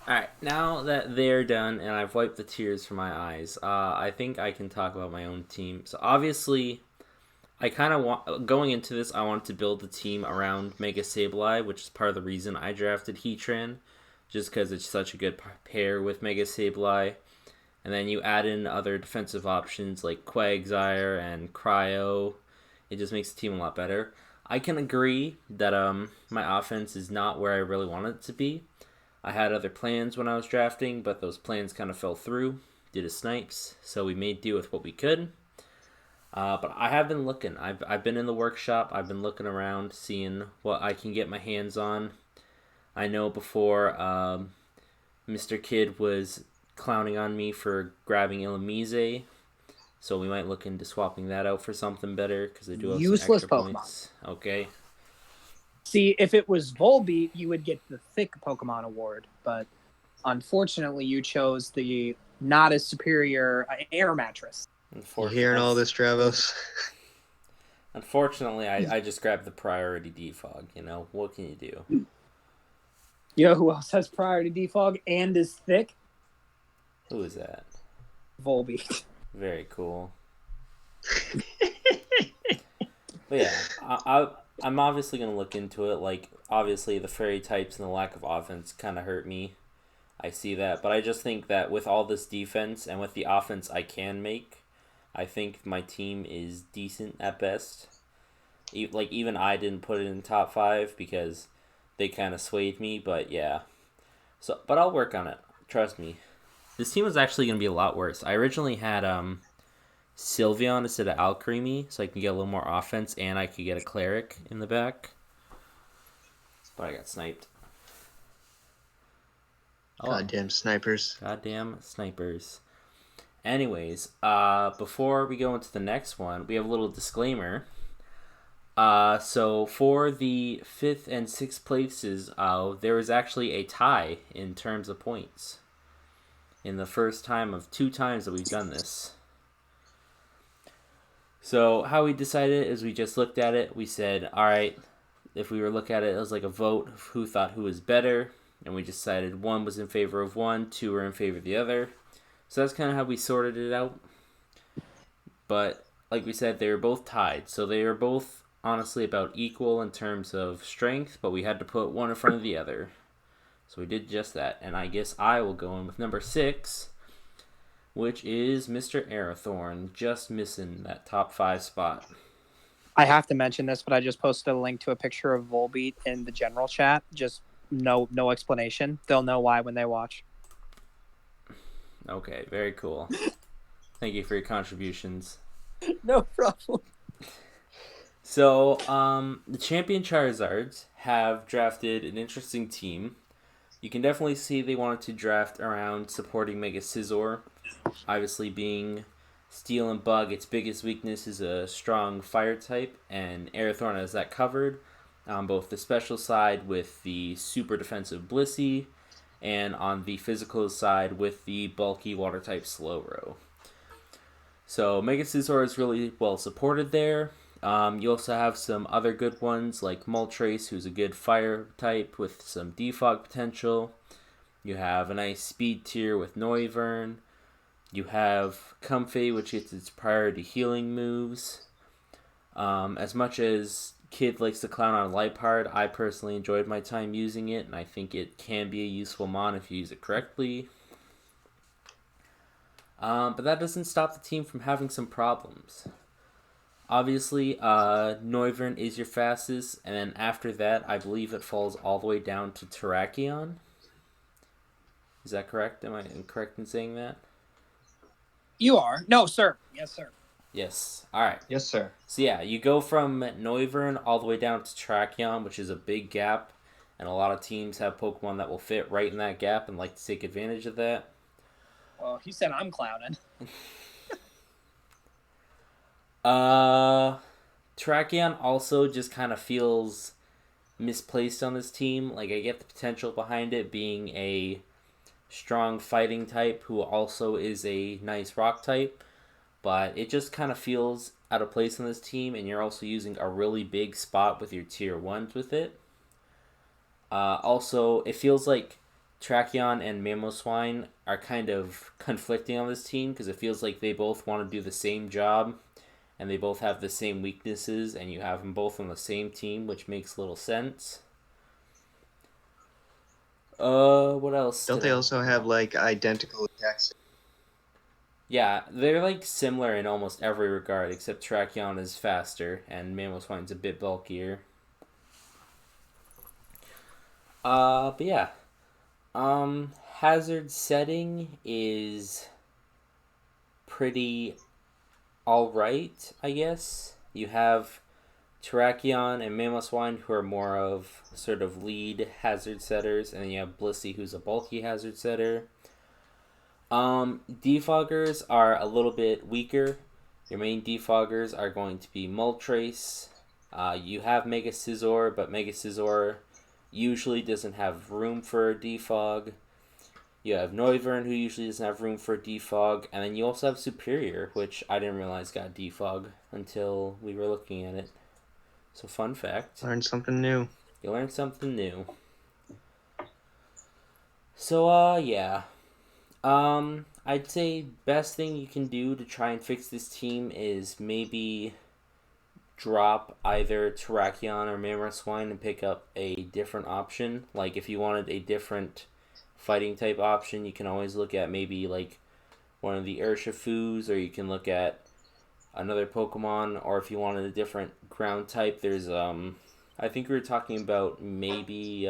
Alright, now that they're done and I've wiped the tears from my eyes, I think I can talk about my own team. So obviously, I kind of want, going into this, I wanted to build the team around Mega Sableye, which is part of the reason I drafted Heatran, just because it's such a good pair with Mega Sableye. And then you add in other defensive options like Quagsire and Cryo. It just makes the team a lot better. I can agree that my offense is not where I really want it to be. I had other plans when I was drafting, but those plans kind of fell through due to snipes, so we made do with what we could. But I have been looking. I've been in the workshop. I've been looking around, seeing what I can get my hands on. I know before Mr. Kid was clowning on me for grabbing Illumise, so we might look into swapping that out for something better, because I do have useless some extra Pokemon. Points. Okay. See, if it was Volbeat, you would get the thick Pokemon award, but unfortunately you chose the not as superior Air Mattress. You hearing all this, Travos? Unfortunately, I just grabbed the priority defog, What can you do? You know who else has priority defog and is thick? Who is that? Volbeat. Very cool. But yeah, I'm obviously going to look into it. Like, obviously, the fairy types and the lack of offense kind of hurt me. I see that. But I just think that with all this defense and with the offense I can make, I think my team is decent at best. Like, even I didn't put it in top 5 because they kind of swayed me. But yeah. But I'll work on it. Trust me. This team was actually going to be a lot worse. I originally had Sylveon instead of Alcremie, so I can get a little more offense, and I could get a Cleric in the back. But I got sniped. Goddamn snipers. Goddamn snipers. Anyways, before we go into the next one, we have a little disclaimer. So for the 5th and 6th places, there is actually a tie in terms of points. In the first time of 2 times that we've done this. So how we decided is we just looked at it. We said, all right, if we were look at it, it was like a vote of who thought who was better. And we decided 1 was in favor of 1, 2 were in favor of the other. So that's kind of how we sorted it out. But like we said, they were both tied. So they were both honestly about equal in terms of strength, but we had to put one in front of the other. So we did just that. And I guess I will go in with number 6, which is Mr. Aerothorn, just missing that top 5 spot. I have to mention this, but I just posted a link to a picture of Volbeat in the general chat. Just no explanation. They'll know why when they watch. Okay, very cool. Thank you for your contributions. No problem. So, the champion Charizards have drafted an interesting team. You can definitely see they wanted to draft around supporting Mega Scizor. Obviously, being Steel and Bug, its biggest weakness is a strong fire type, and Airthorn has that covered on both the special side with the super defensive Blissey, and on the physical side with the bulky water type Slowbro. So Mega Scizor is really well supported there. You also have some other good ones like Moltres, who's a good fire type with some defog potential. You have a nice speed tier with Noivern. You have Comfey, which gets its priority healing moves. As much as Kid likes to clown on Liepard, I personally enjoyed my time using it, and I think it can be a useful mon if you use it correctly. But that doesn't stop the team from having some problems. Obviously, Noivern is your fastest, and then after that, I believe it falls all the way down to Terrakion. Is that correct? Am I incorrect in saying that? You are. No, sir. Yes, sir. Yes. Alright. Yes, sir. So yeah, you go from Noivern all the way down to Terrakion, which is a big gap, and a lot of teams have Pokemon that will fit right in that gap and like to take advantage of that. Well, he said I'm clowning. Terrakion also just kind of feels misplaced on this team. Like, I get the potential behind it being a strong fighting type who also is a nice rock type, but it just kind of feels out of place on this team, and you're also using a really big spot with your tier 1s with it. Also, it feels like Tracheon and Mamoswine are kind of conflicting on this team because it feels like they both want to do the same job and they both have the same weaknesses, and you have them both on the same team, which makes little sense. What else? Don't they also have like identical attacks? Yeah, they're like similar in almost every regard, except Tracheon is faster and Mamoswine's a bit bulkier. But yeah. Hazard setting is pretty alright, I guess. You have Terrakion and Mamoswine, who are more of sort of lead hazard setters, and then you have Blissey, who's a bulky hazard setter. Defoggers are a little bit weaker. Your main defoggers are going to be Moltres. You have Mega Scizor, but Mega Scizor usually doesn't have room for a defog. You have Noivern, who usually doesn't have room for a defog, and then you also have Superior, which I didn't realize got defog until we were looking at it. So, fun fact. Learn something new. You learned something new. So, yeah. I'd say best thing you can do to try and fix this team is maybe drop either Terrakion or Mamoswine and pick up a different option. Like, if you wanted a different fighting type option, you can always look at maybe like one of the Urshifus, or you can look at another Pokemon, or if you wanted a different ground type, there's I think we were talking about maybe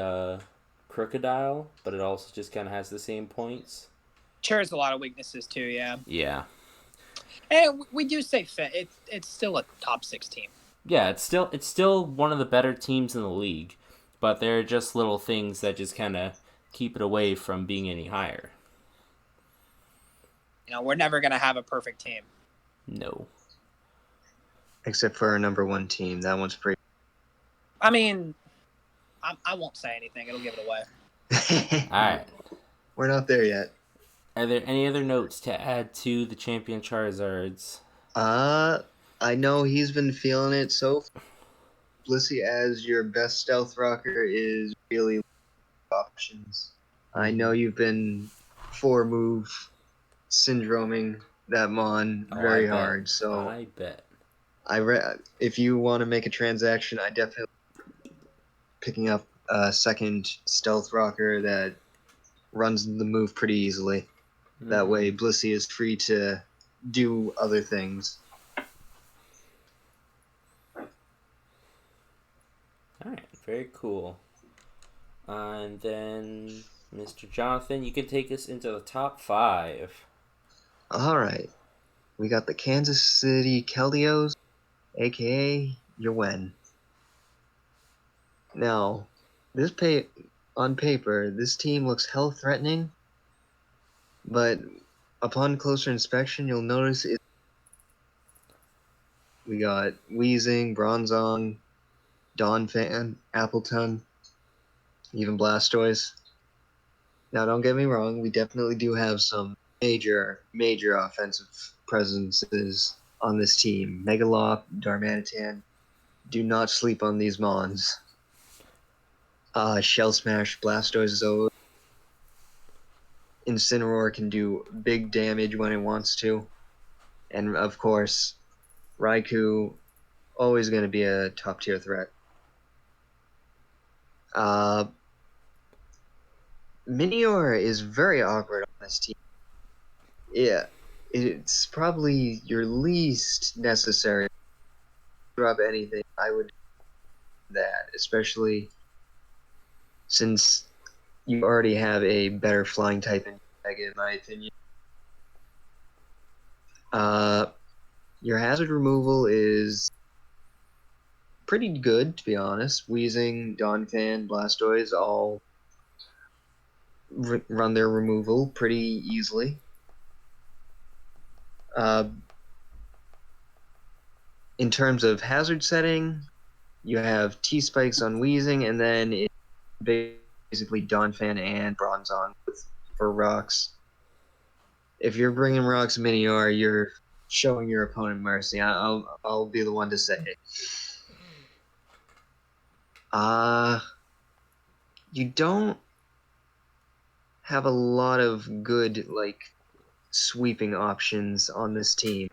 Crocodile, but it also just kind of has the same points. Shares a lot of weaknesses too. Yeah. Yeah. And we do say fit. It's still a top 6 team. Yeah, it's still one of the better teams in the league, but there are just little things that just kind of keep it away from being any higher. You know, we're never gonna have a perfect team. No. Except for our number 1 team. That one's pretty. I mean, I won't say anything. It'll give it away. Alright. We're not there yet. Are there any other notes to add to the champion Charizards? I know he's been feeling it, so Blissey as your best stealth rocker is really options. I know you've been 4-move syndroming that mon very hard, so I bet. If you want to make a transaction, I definitely picking up a second stealth rocker that runs the move pretty easily. Mm-hmm. That way, Blissey is free to do other things. Alright, very cool. And then, Mr. Jonathan, you can take us into the top 5. Alright. We got the Kansas City Keldios, aka your Wen. Now, on paper, this team looks hell threatening, but upon closer inspection, you'll notice we got Weezing, Bronzong, Donphan, Appleton, even Blastoise. Now, don't get me wrong, we definitely do have some major offensive presences on this team. Megalop, Darmanitan. Do not sleep on these Mons. Shell Smash, Blastoise, Zoe. Incineroar can do big damage when it wants to. And of course, Raikou, always going to be a top tier threat. Minior is very awkward on this team. Yeah, it's probably your least necessary. Drop anything, I would do that, especially since you already have a better flying type in Mega, in my opinion. Your hazard removal is pretty good, to be honest. Weezing, Donphan, Blastoise all run their removal pretty easily. In terms of hazard setting, you have T-Spikes on Weezing, and then it's basically Donphan and Bronzong for rocks. If you're bringing rocks Minior, you're showing your opponent mercy. I'll be the one to say it. You don't have a lot of good, sweeping options on this team.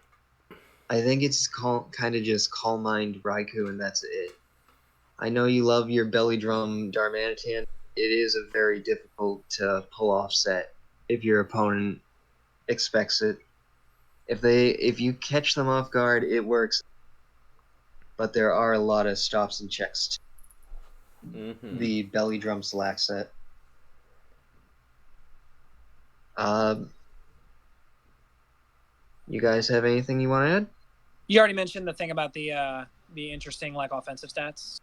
I think it's kind of just Calm Mind Raikou, and that's it. I know you love your Belly Drum Darmanitan. It is a very difficult to pull off set if your opponent expects it. If you catch them off guard, it works. But there are a lot of stops and checks to the Belly Drum Slack set. You guys have anything you want to add? You already mentioned the thing about the interesting offensive stats.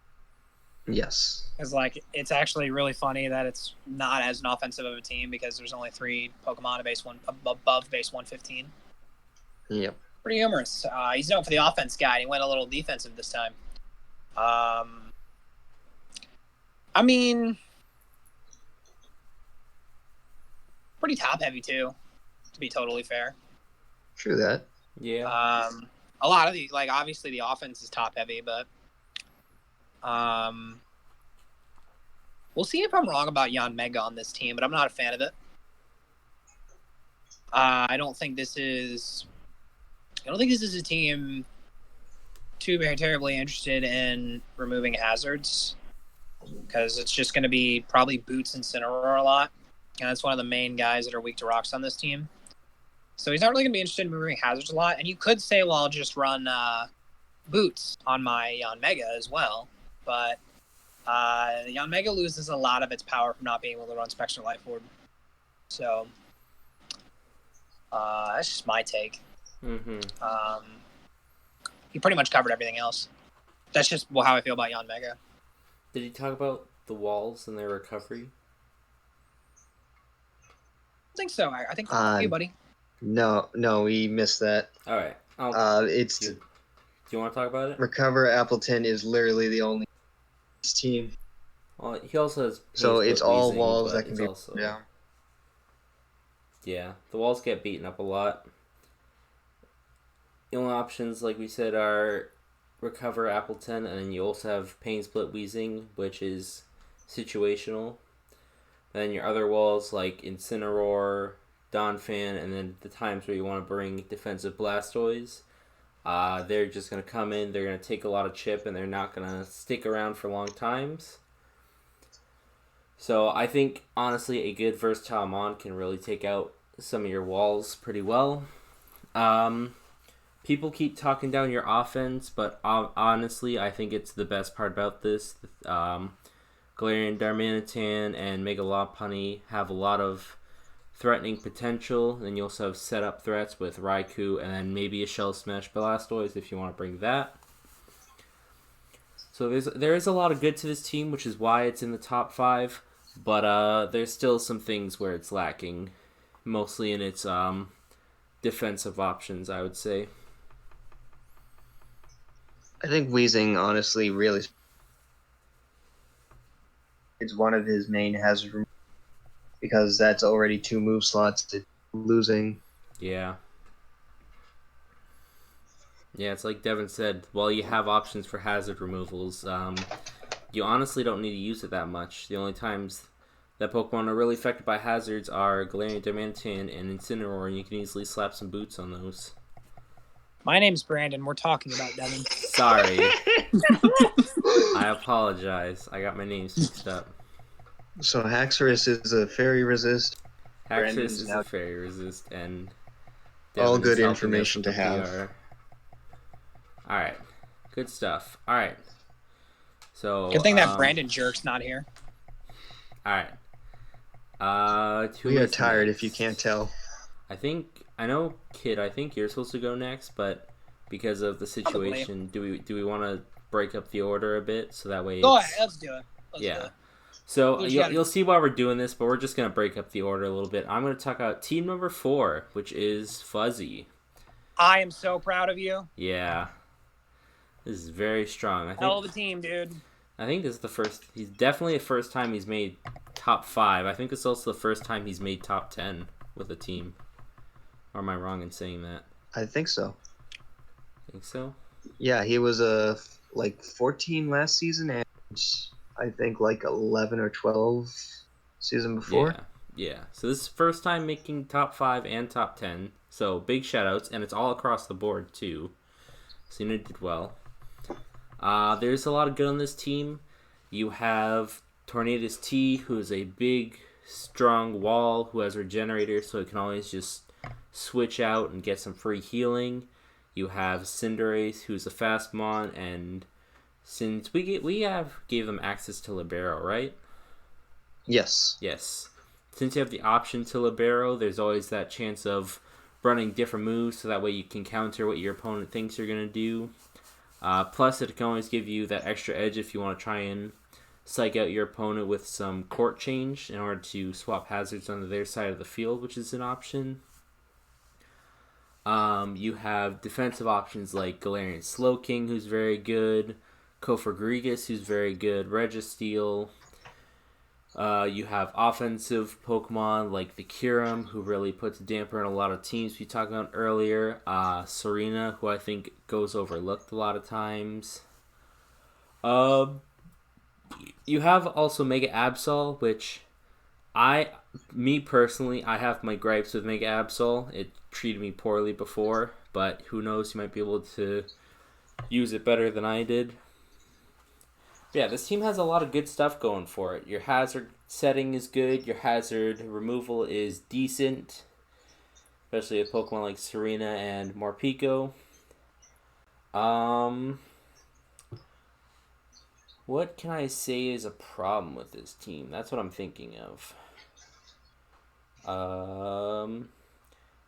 Yes. Because it's actually really funny that it's not as an offensive of a team because there's only 3 Pokemon above base 115. Yep. Pretty humorous. He's known for the offense guy. And he went a little defensive this time. I mean, pretty top heavy too, to be totally fair. True that. Yeah. A lot of the obviously the offense is top heavy, but we'll see if I'm wrong about Yanmega on this team, but I'm not a fan of it. I don't think this is a team too very terribly interested in removing hazards, because it's just going to be probably Boots and Incineroar a lot, and that's one of the main guys that are weak to rocks on this team. So he's not really going to be interested in removing hazards a lot. And you could say, well, I'll just run Boots on my Yanmega as well, but Yanmega loses a lot of its power from not being able to run Spectral Life Orb. So that's just my take. He pretty much covered everything else. That's just how I feel about Yanmega. Did he talk about the walls and their recovery? I think so. I think for you, buddy. No, we missed that. All right. Do you want to talk about it? Recover Appleton is literally the only team. Well, he also has. So it's all Weezing, walls that can be also down. Yeah, the walls get beaten up a lot. The only options, like we said, are Recover Appleton, and then you also have Pain Split Weezing, which is situational. Then your other walls like Incineroar, Donphan, and then the times where you want to bring defensive Blastoise, they're just going to come in, they're going to take a lot of chip, and they're not going to stick around for long times. So I think, honestly, a good versatile Mon can really take out some of your walls pretty well. People keep talking down your offense, but honestly, I think it's the best part about this. Galarian Darmanitan and Megalop Honey have a lot of threatening potential. Then you also have setup threats with Raikou and then maybe a Shell Smash Blastoise if you want to bring that. So there is a lot of good to this team, which is why it's in the top 5. But there's still some things where it's lacking, mostly in its defensive options, I would say. I think Weezing honestly really is one of his main hazard because that's already 2 move slots to losing. Yeah. Yeah, it's like Devin said, while you have options for hazard removals, you honestly don't need to use it that much. The only times that Pokemon are really affected by hazards are Galarian Dimantan and Incineroar, and you can easily slap some boots on those. My name's Brandon. We're talking about Devin. Sorry. I apologize. I got my names mixed up. So Haxorus is a fairy resist. Haxorus is a fairy resist, and all Devin good is information to have. Alright. Good stuff. Alright. So good thing that Brandon jerk's not here. Alright. We are tired next? If you can't tell. I know, Kid, I think you're supposed to go next, but because of the situation, do we want to break up the order a bit so that way go ahead, let's do it. Let's do it. So you'll see why we're doing this, but we're just going to break up the order a little bit. I'm going to talk about team number 4, which is Fuzzy. I am so proud of you. Yeah. This is very strong. Hell of a team, dude. I think this is he's definitely the first time he's made top 5. I think it's also the first time he's made top 10 with a team. Or am I wrong in saying that? I think so. Think so? Yeah, he was 14 last season and I think 11 or 12 season before. Yeah. So this is first time making top 5 and top 10. So big shout outs, and it's all across the board too. So you did well. There's a lot of good on this team. You have Tornadus T, who is a big, strong wall, who has Regenerator, so it can always just switch out and get some free healing. You have Cinderace, who's a fast mon, and since we gave them access to Libero, right? Yes. Since you have the option to Libero, there's always that chance of running different moves, so that way you can counter what your opponent thinks you're going to do. Plus, it can always give you that extra edge if you want to try and psych out your opponent with some court change in order to swap hazards onto their side of the field, which is an option. You have defensive options like Galarian Slowking, who's very good, Kofagrigus, who's very good, Registeel. You have offensive Pokemon like the Kyurem, who really puts a damper in a lot of teams we talked about earlier. Serena, who I think goes overlooked a lot of times. You have also Mega Absol, which me personally, I have my gripes with Mega Absol. It treated me poorly before, but who knows, you might be able to use it better than I did. Yeah, this team has a lot of good stuff going for it. Your hazard setting is good. Your hazard removal is decent. Especially with Pokemon like Serena and Morpeko. What can I say is a problem with this team? That's what I'm thinking of.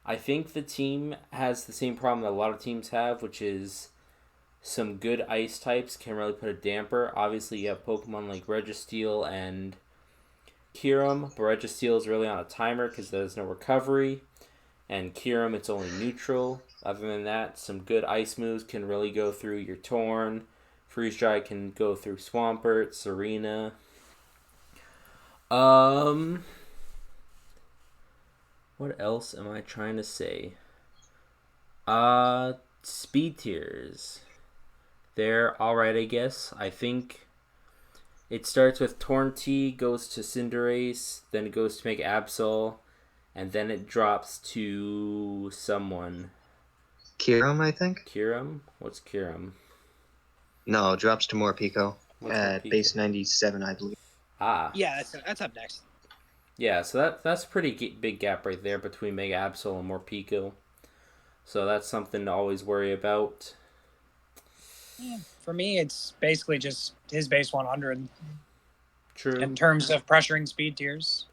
I think the team has the same problem that a lot of teams have, which is some good ice types can really put a damper. Obviously, you have Pokemon like Registeel and Kyurem, but Registeel is really on a timer because there's no recovery, and Kyurem, it's only neutral. Other than that, some good ice moves can really go through your Torn. Freeze Dry can go through Swampert, Serena. What else am I trying to say? Speed tiers. They're alright, I guess. I think it starts with Tornty, goes to Cinderace, then it goes to Mega Absol, and then it drops to someone. Kyurem, I think? Kyurem? What's Kyurem? No, it drops to Morpeko at base 97, I believe. Yeah, that's up next. Yeah, so that's a pretty big gap right there between Mega Absol and Morpeko. So that's something to always worry about. Yeah, for me, it's basically just his base 100. True. In terms of pressuring speed tiers.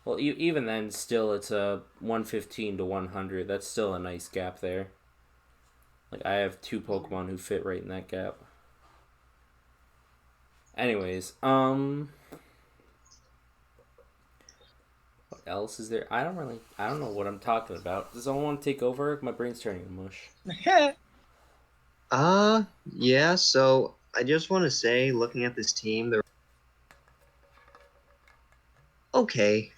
Well, even then, still, it's a 115 to 100. That's still a nice gap there. Like, I have 2 Pokemon who fit right in that gap. Anyways, what else is there? I don't know what I'm talking about. Does someone want to take over? My brain's turning to mush. Yeah, so I just want to say, looking at this team, they're okay.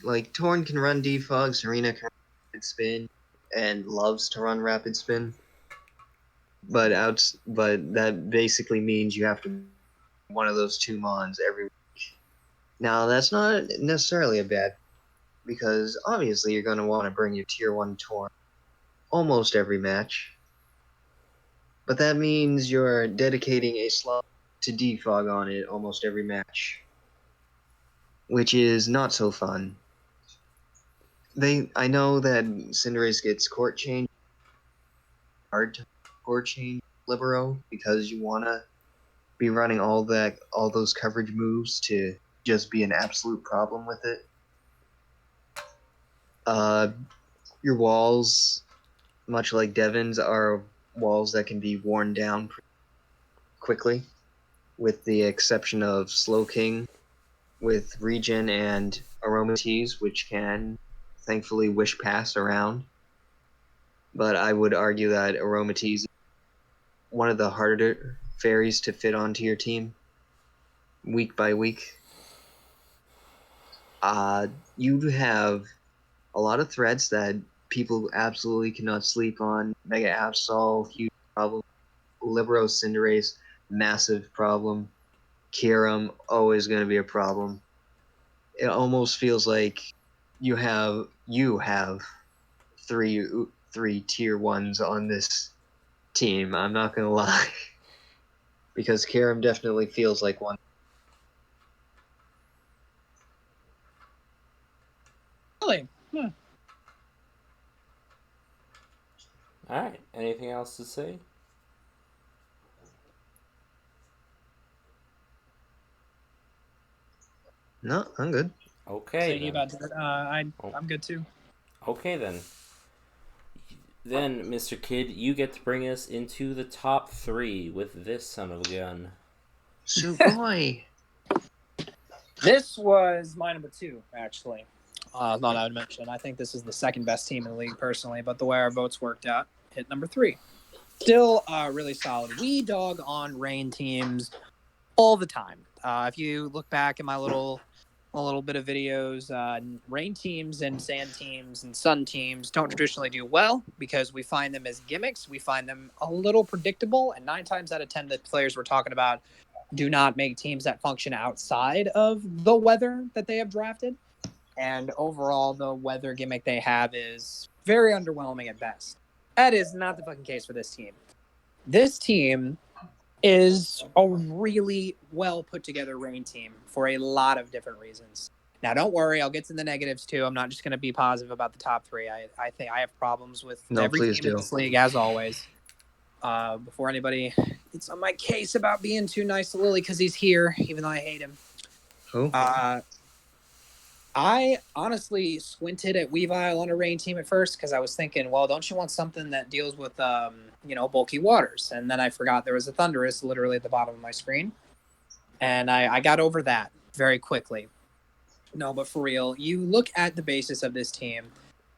Like, Torn can run defog, Serena can run rapid spin, and loves to run rapid spin. But that basically means you have to one of those 2 Mons every week. Now, that's not necessarily a bad, because obviously you're going to want to bring your Tier 1 Torn almost every match. But that means you're dedicating a slot to defog on it almost every match, which is not so fun. I know that Cinderace gets court change, hard to court change Libero because you want to be running all those coverage moves to just be an absolute problem with it. Your walls, much like Devin's, are walls that can be worn down quickly, with the exception of Slowking with Regen and Aromatisse, which can thankfully wish pass around. But I would argue that Aromatisse is one of the harder fairies to fit onto your team week by week. You have a lot of threats that people absolutely cannot sleep on. Mega Absol, huge problem. Libero Cinderace, massive problem. Kyurem, always going to be a problem. It almost feels like you have three tier 1s on this team. I'm not going to lie. Because Kyurem definitely feels like one. Really? Alright, anything else to say? No, I'm good. Okay, then. I'm good too. Okay, then. Then, Mr. Kid, you get to bring us into the top 3 with this son of a gun. Sugoi! This was my number 2, actually. Thought I would mention. I think this is the second best team in the league, personally, but the way our votes worked out, hit number 3. Still really solid. We dog on rain teams all the time. If you look back at my little bit of videos, rain teams and sand teams and sun teams don't traditionally do well because we find them as gimmicks. We find them a little predictable, and 9 times out of 10, the players we're talking about do not make teams that function outside of the weather that they have drafted. And overall, the weather gimmick they have is very underwhelming at best. That is not the fucking case for this team. This team is a really well put together rain team for a lot of different reasons. Now, don't worry, I'll get to the negatives too. I'm not just going to be positive about the top 3. I think I have problems with every please team in do. this league, as always. Before anybody gets on my case about being too nice to Lily because he's here, even though I hate him. Who? I honestly squinted at Weavile on a rain team at first because I was thinking, well, don't you want something that deals with, bulky waters? And then I forgot there was a Thunderous literally at the bottom of my screen. And I got over that very quickly. No, but for real, you look at the basis of this team,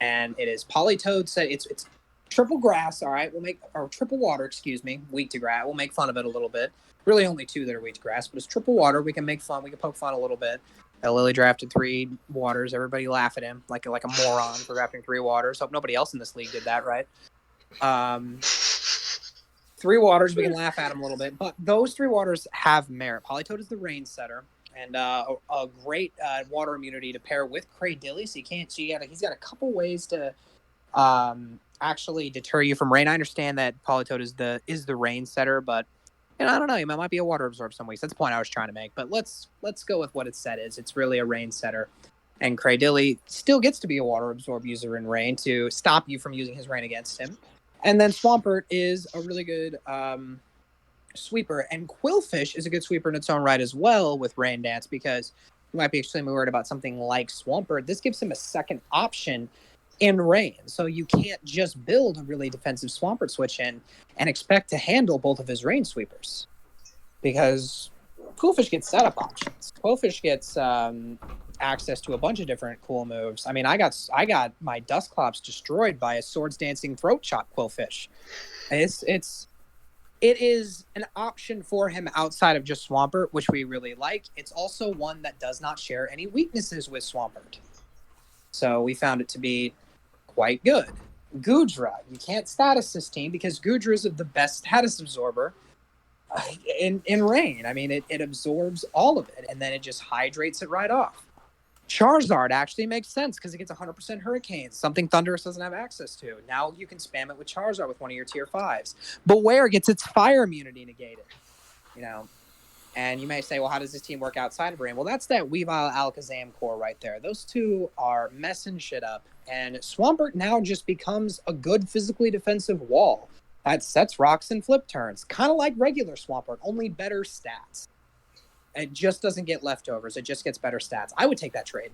and it is Politoed. It's triple grass, all right? Or triple water, excuse me, weak to grass. We'll make fun of it a little bit. Really only 2 that are weak to grass, but it's triple water. We can make fun. We can poke fun a little bit. Lily drafted 3 waters. Everybody laugh at him like a moron for drafting 3 waters. Hope nobody else in this league did that, right? 3 waters, we can laugh at him a little bit. But those 3 waters have merit. Politoed is the rain setter. And a great water immunity to pair with Cradilly. So he's got a couple ways to actually deter you from rain. I understand that Politoed is the rain setter, but I don't know. He might be a water absorb some weeks. That's the point I was trying to make. But let's go with what it said is. It's really a rain setter. And Cradilly still gets to be a water absorb user in rain to stop you from using his rain against him. And then Swampert is a really good sweeper, and Quillfish is a good sweeper in its own right as well with Rain Dance, because who might be extremely worried about something like Swampert, this gives him a second option in Rain. So you can't just build a really defensive Swampert switch in and expect to handle both of his Rain sweepers. Because Qwilfish gets setup options. Qwilfish gets access to a bunch of different cool moves. I mean, I got my Dustclops destroyed by a Swords Dancing Throat Chop Qwilfish. It is an option for him outside of just Swampert, which we really like. It's also one that does not share any weaknesses with Swampert. So we found it to be quite good. Goodra, you can't status this team because Goodra is the best status absorber in Rain. I mean, it absorbs all of it, and then it just hydrates it right off. Charizard actually makes sense because it gets 100% Hurricanes, something Thundurus doesn't have access to. Now you can spam it with Charizard with one of your tier 5s. Beware gets its fire immunity negated, And you may say, well, how does this team work outside of Rain? Well, that's that Weavile Alakazam core right there. Those two are messing shit up. And Swampert now just becomes a good physically defensive wall that sets rocks and flip turns. Kind of like regular Swampert, only better stats. It just doesn't get leftovers. It just gets better stats. I would take that trade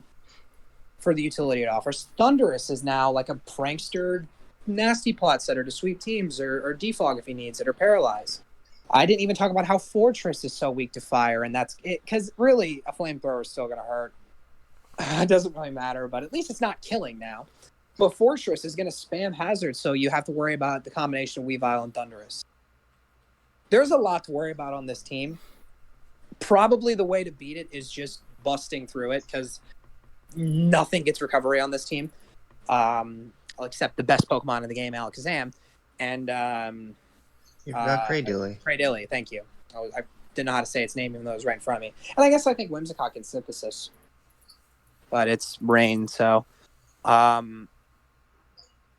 for the utility it offers. Thundurus is now like a prankster nasty plot setter to sweep teams or defog if he needs it or paralyze. I didn't even talk about how Fortress is so weak to fire, and that's it. Because really, a flamethrower is still going to hurt. It doesn't really matter, but at least it's not killing now. But Fortress is going to spam hazards, so you have to worry about the combination of Weavile and Thundurus. There's a lot to worry about on this team. Probably the way to beat it is just busting through it because nothing gets recovery on this team, except the best Pokemon in the game, Alakazam, and You've got Cradilly. Cradilly, thank you. I didn't know how to say its name even though it was right in front of me. And I think Whimsicott can Synthesis, but it's Rain, so. But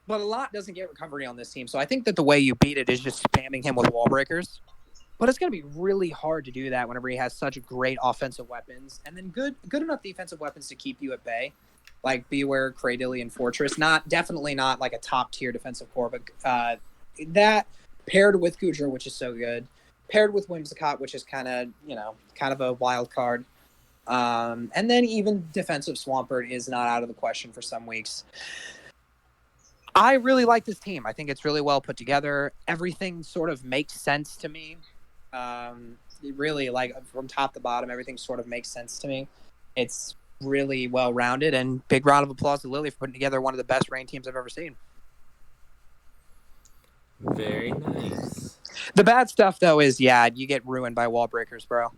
a lot doesn't get recovery on this team, so I think that the way you beat it is just spamming him with wall breakers. But it's going to be really hard to do that whenever he has such great offensive weapons and then good enough defensive weapons to keep you at bay, like Beware, Cradilly, and Fortress. Definitely not like a top tier defensive core, but that paired with Goodra, which is so good, paired with Whimsicott, which is kind of a wild card, and then even defensive Swampert is not out of the question for some weeks. I really like this team. I think it's really well put together. Everything sort of makes sense to me. Really, like from top to bottom, everything sort of makes sense to me. It's really well rounded, and big round of applause to Lily for putting together one of the best Rain teams I've ever seen. Very nice. The bad stuff though is you get ruined by wall breakers, bro.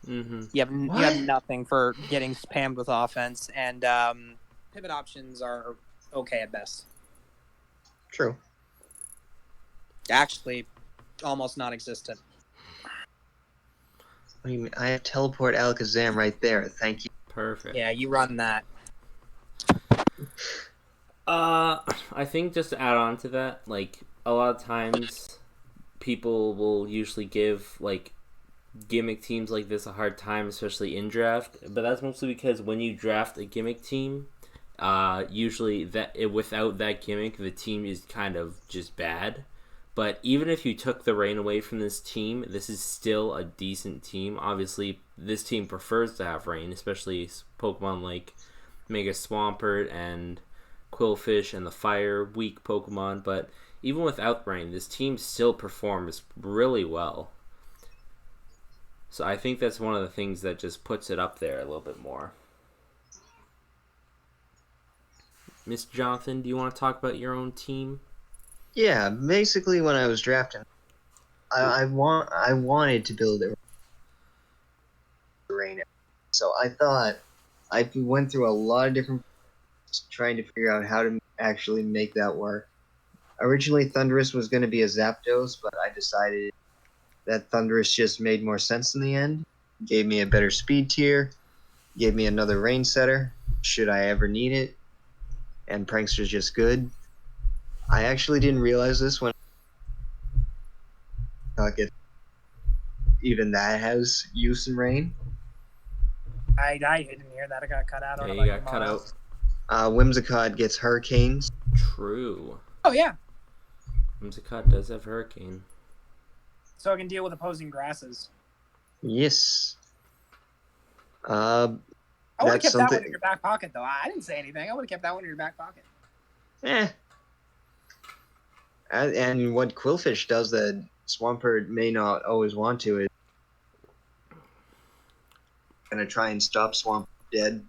Mm-hmm. You have nothing for getting spammed with offense, and pivot options are okay at best. True. Actually, almost non-existent. What do you mean? I have Teleport Alakazam right there. Thank you. Perfect. Yeah, you run that. I think just to add on to that, like a lot of times people will usually give like gimmick teams like this a hard time, especially in draft. But that's mostly because when you draft a gimmick team, usually without that gimmick, the team is kind of just bad. But even if you took the rain away from this team, this is still a decent team. Obviously, this team prefers to have rain, especially Pokemon like Mega Swampert and Qwilfish and the Fire weak Pokemon. But even without rain, this team still performs really well. So I think that's one of the things that just puts it up there a little bit more. Mr. Jonathan, do you want to talk about your own team? Yeah, basically when I was drafting, I wanted to build a rain. So I thought I went through a lot of different trying to figure out how to actually make that work. Originally, Thundurus was going to be a Zapdos, but I decided that Thundurus just made more sense in the end. Gave me a better speed tier, gave me another rain setter, should I ever need it, and Prankster's just good. I actually didn't realize this when even that has use in rain. I didn't hear that. I got cut out. Yeah, you got cut out. Whimsicott gets Hurricanes. True. Oh, yeah. Whimsicott does have Hurricane. So I can deal with opposing grasses. Yes. I I would have That's kept that one something. in your back pocket, though. I didn't say anything. I would have kept that one in your back pocket. And what Quillfish does that Swampert may not always want to is gonna try and stop Swampert dead.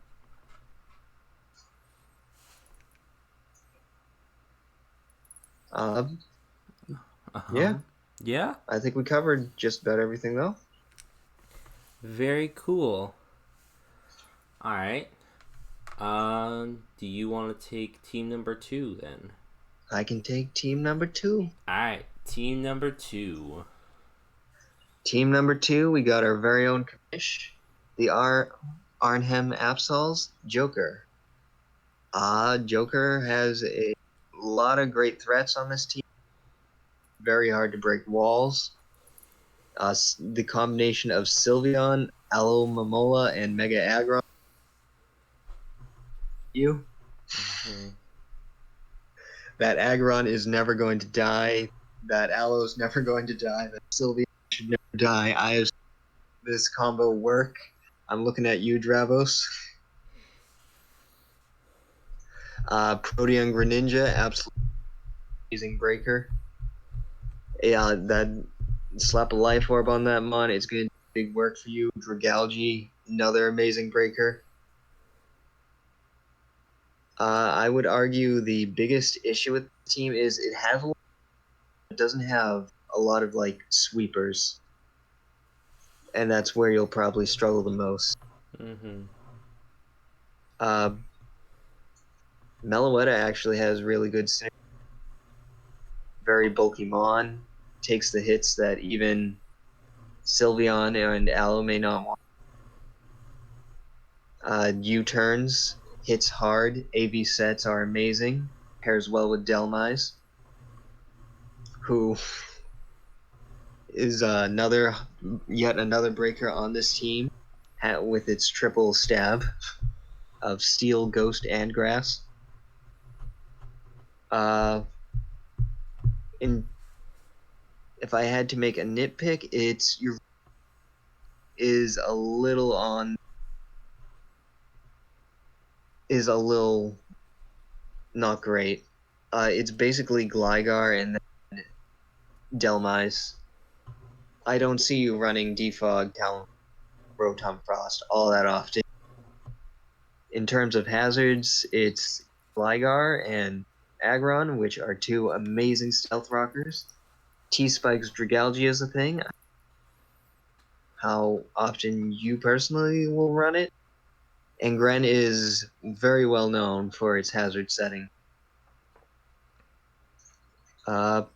Yeah, Yeah? I think we covered just about everything though. Very cool. Alright. Do you want to take team number 2 then? I can take team number 2. Alright, team number 2. Team number 2, we got our very own Kamish, the Arnhem Absols Joker. Joker has a lot of great threats on this team. Very hard to break walls. The combination of Sylveon, Alomomola, and Mega Aggron. That Aggron is never going to die. That Aloe is never going to die. That Sylveon should never die. I have this combo work. I'm looking at you, Dravos. Protean Greninja, absolutely amazing breaker. Yeah, that slap a life orb on that mon, it's going to do big work for you. Dragalge, another amazing breaker. I would argue the biggest issue with the team is it doesn't have a lot of like sweepers, and that's where you'll probably struggle the most. Meloetta actually has really good synergy. Very bulky mon, takes the hits that even Sylveon and Aloe may not want. U-turns, hits hard, AV sets are amazing, pairs well with Delmise, who is yet another breaker on this team with its triple stab of Steel, Ghost, and Grass. If I had to make a nitpick, is a little not great. It's basically Gligar and then Delmise. I don't see you running Defog, Talon, Rotom Frost all that often. In terms of hazards, it's Gligar and Aggron, which are two amazing stealth rockers. T-Spike's Dragalge is a thing. How often you personally will run it. And Gren is very well known for its hazard setting. Your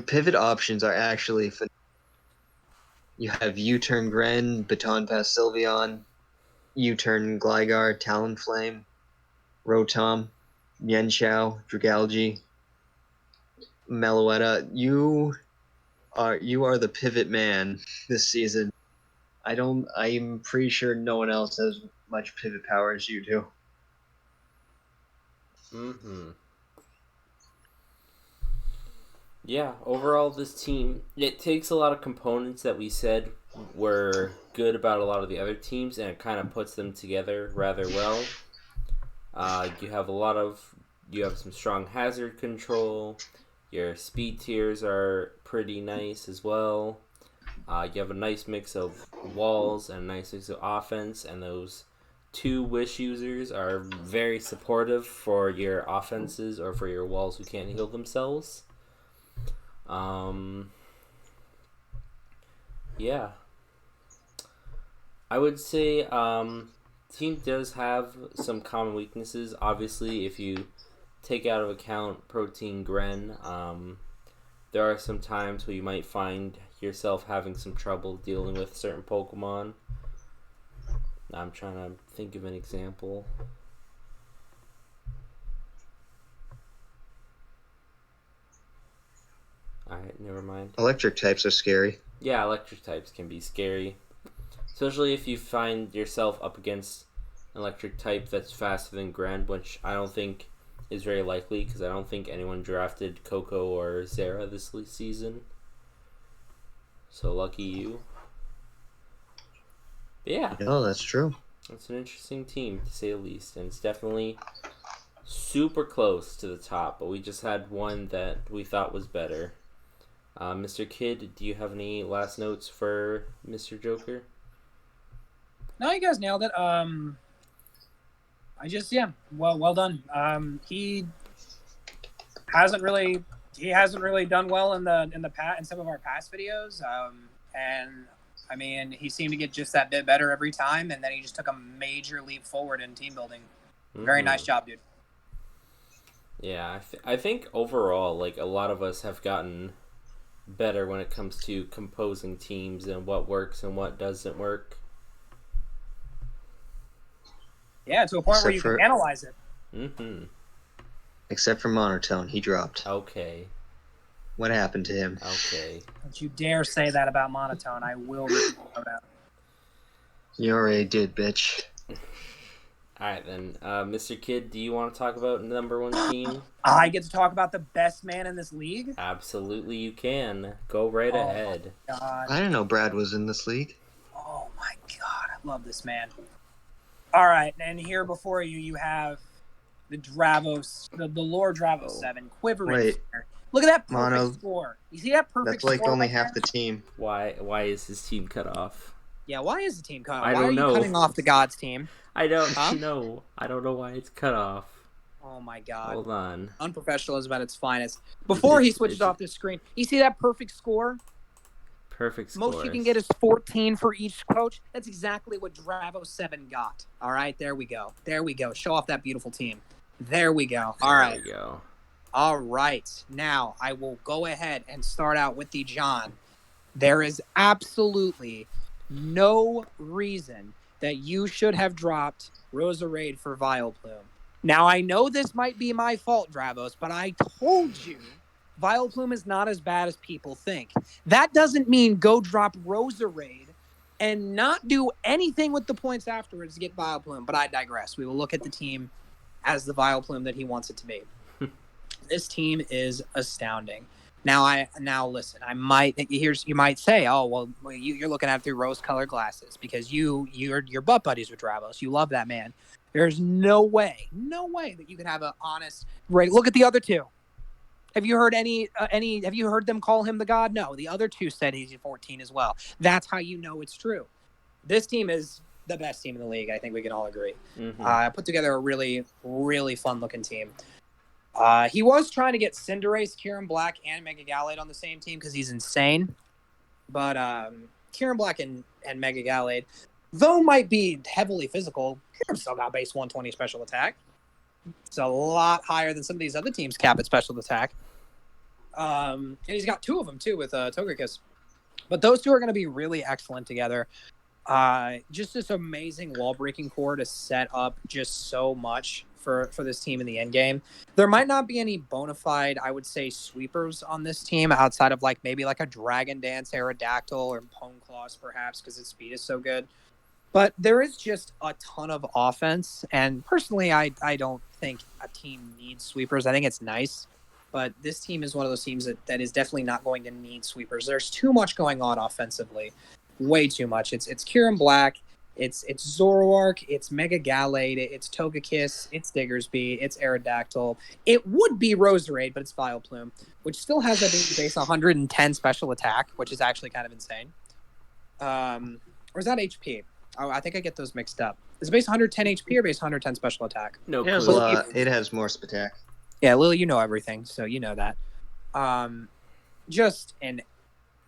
pivot options are actually phenomenal. You have U-turn Gren, Baton Pass Sylveon, U-turn Gligar, Talonflame, Rotom, Yenshao, Dragalge, Meloetta. You are the pivot man this season. I'm pretty sure no one else has much pivot power as you do. Yeah, overall this team, it takes a lot of components that we said were good about a lot of the other teams, and it kind of puts them together rather well. You have some strong hazard control. Your speed tiers are pretty nice as well. You have a nice mix of walls and a nice mix of offense, and those two wish users are very supportive for your offenses or for your walls who can't heal themselves. Yeah. I would say team does have some common weaknesses. Obviously, if you take out of account Protean Gren, there are some times where you might find yourself having some trouble dealing with certain Pokemon. I'm trying to think of an example. Alright, never mind. Electric types are scary. Yeah, electric types can be scary. Especially if you find yourself up against an electric type that's faster than Gren, which I don't think is very likely because I don't think anyone drafted Coco or Zera this season. So lucky you. Yeah, No, that's true. it's an interesting team to say the least, and it's definitely super close to the top. But we just had one that we thought was better. Mr. Kidd, do you have any last notes for Mr. Joker? No, you guys nailed it. Well done. He hasn't really done well in some of our past videos. And I mean, he seemed to get just that bit better every time, and then he just took a major leap forward in team building. Very nice job, dude. Yeah, I think overall, like, a lot of us have gotten better when it comes to composing teams and what works and what doesn't work. Yeah, to a point where you can analyze it. Mm-hmm. Except for Monotone, he dropped. Okay. What happened to him? Okay. Don't you dare say that about Monotone. I will rip you out. You already did, bitch. Alright then, Mr. Kidd, do you want to talk about number one team? I get to talk about the best man in this league? Absolutely you can. Go right ahead. God. I didn't know Brad was in this league. Oh my god, I love this man. Alright, and here before you have the Dravos, the Lord Dravos 7, quivering. Wait. Look at that perfect score. You see that perfect score? That's like only half the team. Why is his team cut off? Yeah, why is the team cut off? I don't why are know. you cutting off the God's team? I don't know. I don't know why it's cut off. Oh my god. Hold on. Unprofessionalism at its finest. Before he switches off the screen, you see that perfect score? Perfect score. Most you can get is 14 for each coach. That's exactly what Dravo 7 got. All right, there we go. There we go. Show off that beautiful team. There we go. All right. There we go. All right. Now, I will go ahead and start out with the John. There is absolutely no reason that you should have dropped Roserade for Vileplume. Now, I know this might be my fault, Dravos, but I told you Vileplume is not as bad as people think. That doesn't mean go drop Roserade and not do anything with the points afterwards to get Vileplume, but I digress. We will look at the team as the Vileplume that he wants it to be. This team is astounding. Now listen. You might say, oh well, you're looking at it through rose-colored glasses because you're butt buddies with Dravos. You love that man. There's no way that you can have an honest rate. Look at the other two. Have you heard have you heard them call him the god? No, the other two said he's 14 as well. That's how you know it's true. This team is the best team in the league. I think we can all agree. Mm-hmm. I put together a really, really fun-looking team. He was trying to get Cinderace, Kieran Black, and Mega Gallade on the same team because he's insane. But Kieran Black and Mega Gallade, though might be heavily physical, Kieran still got base 120 special attack. It's a lot higher than some of these other teams cap at special attack. And he's got two of them, too, with Togekiss. But those two are going to be really excellent together. Just this amazing wall-breaking core to set up just so much for this team in the end game. There might not be any bona fide, I would say, sweepers on this team outside of maybe a Dragon Dance Aerodactyl or Pwneclaws, perhaps, because its speed is so good. But there is just a ton of offense, and personally, I don't think a team needs sweepers. I think it's nice, but this team is one of those teams that is definitely not going to need sweepers. There's too much going on offensively, way too much. It's Kieran Black, it's Zoroark, it's Mega Gallade, it's Togekiss, it's Diggersby, it's Aerodactyl. It would be Roserade, but it's Vileplume, which still has a base 110 special attack, which is actually kind of insane. Or is that HP? Oh, I think I get those mixed up. Is it base 110 HP or base 110 special attack? No It has, clue. it has more attack. Yeah, Lily, you know everything, so you know that. Just an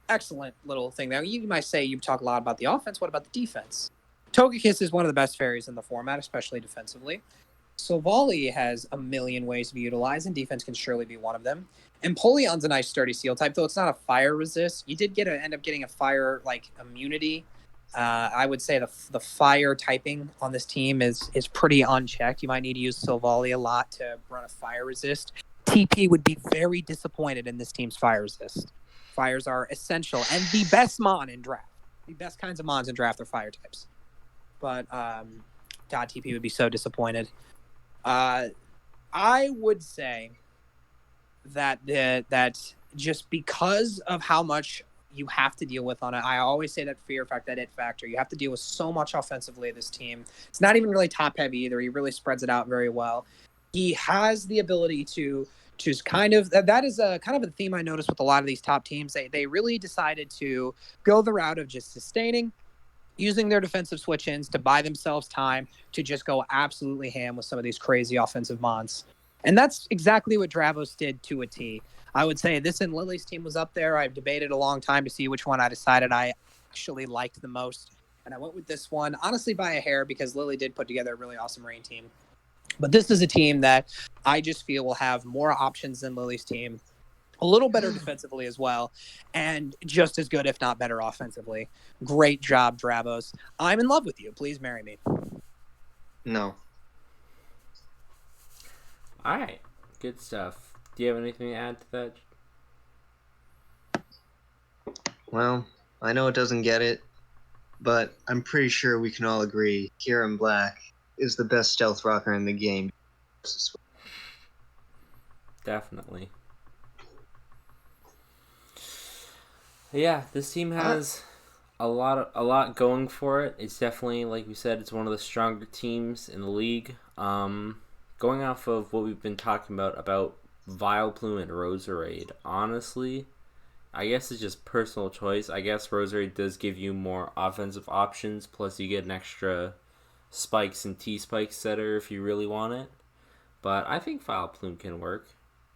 excellent little thing there. You might say you talk a lot about the offense. What about the defense? Togekiss is one of the best fairies in the format, especially defensively. Silvally has a million ways to be utilized, and defense can surely be one of them. And Empoleon's a nice sturdy seal type, though it's not a fire resist. You did end up getting a fire immunity. I would say the fire typing on this team is pretty unchecked. You might need to use Silvally a lot to run a fire resist. TP would be very disappointed in this team's fire resist. Fires are essential and the best mon in draft. The best kinds of mons in draft are fire types. But TP would be so disappointed. I would say that just because of how much you have to deal with on it. I always say that fear factor, that it factor. You have to deal with so much offensively, this team. It's not even really top heavy either. He really spreads it out very well. He has the ability to just kind of, that is a kind of a theme I noticed with a lot of these top teams. They really decided to go the route of just sustaining, using their defensive switch-ins to buy themselves time to just go absolutely ham with some of these crazy offensive mons. And that's exactly what Dravos did to a T. I would say this and Lily's team was up there. I've debated a long time to see which one I decided I actually liked the most. And I went with this one, honestly, by a hair, because Lily did put together a really awesome rain team. But this is a team that I just feel will have more options than Lily's team. A little better defensively as well, and just as good, if not better, offensively. Great job, Dravos. I'm in love with you. Please marry me. No. All right, good stuff. Do you have anything to add to that? Well, I know it doesn't get it, but I'm pretty sure we can all agree Kieran Black is the best stealth rocker in the game. Definitely. Yeah, this team has a lot going for it. It's definitely, like we said, it's one of the stronger teams in the league. Going off of what we've been talking about Vileplume and Roserade, honestly, I guess it's just personal choice. I guess Roserade does give you more offensive options, plus you get an extra spikes and T-spike setter if you really want it. But I think Vileplume can work.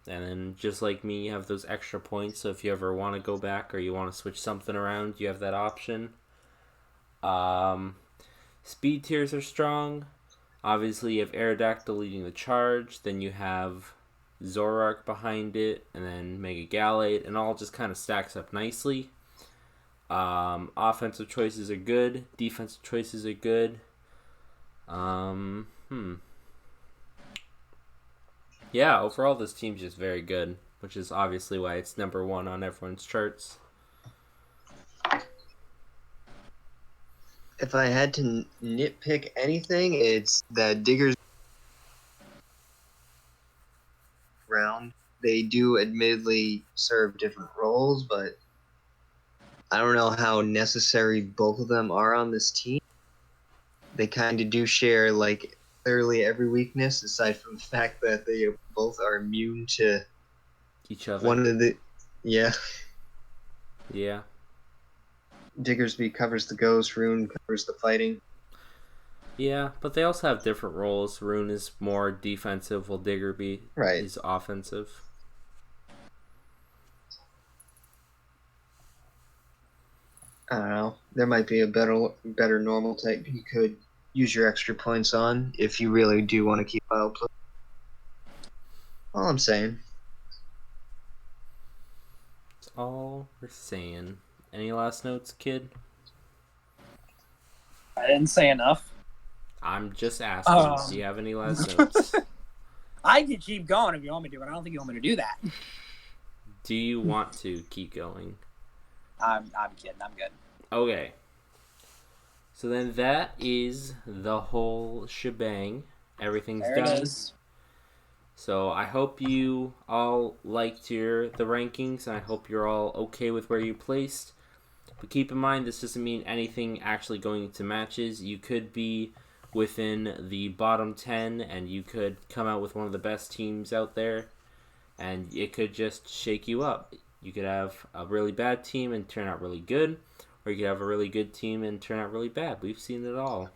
And then, just like me, you have those extra points, so if you ever want to go back or you want to switch something around, you have that option. Speed tiers are strong. Obviously, you have Aerodactyl leading the charge, then you have Zoroark behind it, and then Mega Gallade, and all just kind of stacks up nicely. Offensive choices are good. Defensive choices are good. Yeah, overall this team's just very good, which is obviously why it's number one on everyone's charts. If I had to nitpick anything, it's that Diggers round. They do admittedly serve different roles, but I don't know how necessary both of them are on this team. They kind of do share like literally every weakness, aside from the fact that they both are immune to Each other. one of the. Yeah. Yeah. Diggersby covers the ghost, Rune covers the fighting. Yeah, but they also have different roles. Rune is more defensive, while Diggerby is offensive. I don't know. There might be a better normal type you could use your extra points on if you really do want to keep outplay. All I'm saying. That's all we're saying. Any last notes, kid? I didn't say enough. I'm just asking. Do you have any last notes? I could keep going if you want me to, but I don't think you want me to do that. Do you want to keep going? I'm kidding. I'm good. Okay. So then that is the whole shebang. Everything's There done. it is. So I hope you all liked the rankings, and I hope you're all okay with where you placed. But keep in mind, this doesn't mean anything actually going into matches. You could be within the bottom 10, and you could come out with one of the best teams out there, and it could just shake you up. You could have a really bad team and turn out really good, or you could have a really good team and turn out really bad. We've seen it all.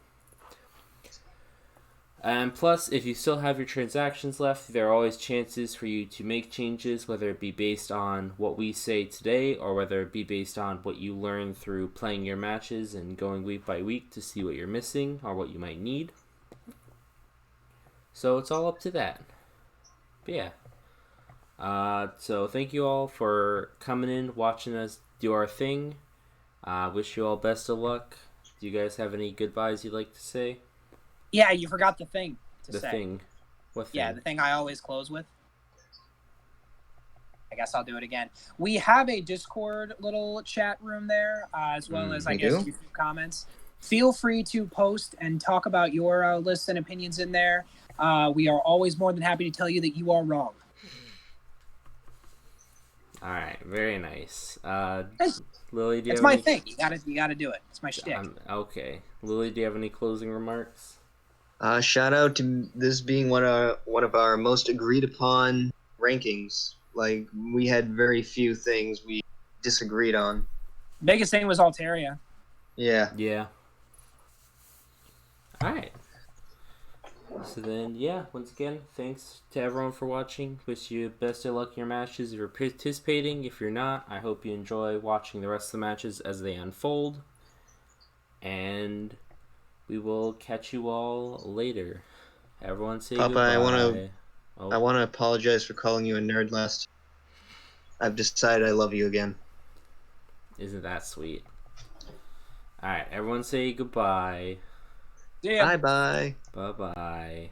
And plus, if you still have your transactions left, there are always chances for you to make changes, whether it be based on what we say today or whether it be based on what you learn through playing your matches and going week by week to see what you're missing or what you might need. So it's all up to that. But yeah. So thank you all for coming in, watching us do our thing. Wish you all best of luck. Do you guys have any goodbyes you'd like to say? Yeah, you forgot the thing to say. The thing. What thing? Yeah, the thing I always close with. I guess I'll do it again. We have a Discord little chat room there, as well as, I guess, a few comments. Feel free to post and talk about your lists and opinions in there. We are always more than happy to tell you that you are wrong. All right, very nice. Hey, Lily, do you it's have my any? thing. You gotta do it. It's my shtick. Okay. Lily, do you have any closing remarks? Shout out to this being one of our most agreed upon rankings. Like we had very few things we disagreed on. Biggest thing was Altaria. Yeah. Yeah. All right. So then, yeah, once again, thanks to everyone for watching. Wish you best of luck in your matches if you're participating. If you're not, I hope you enjoy watching the rest of the matches as they unfold. And we will catch you all later. Everyone say Papa, goodbye. I wanna apologize for calling you a nerd last. I've decided I love you again. Isn't that sweet? Alright, everyone say goodbye. See ya. Bye bye. Bye bye.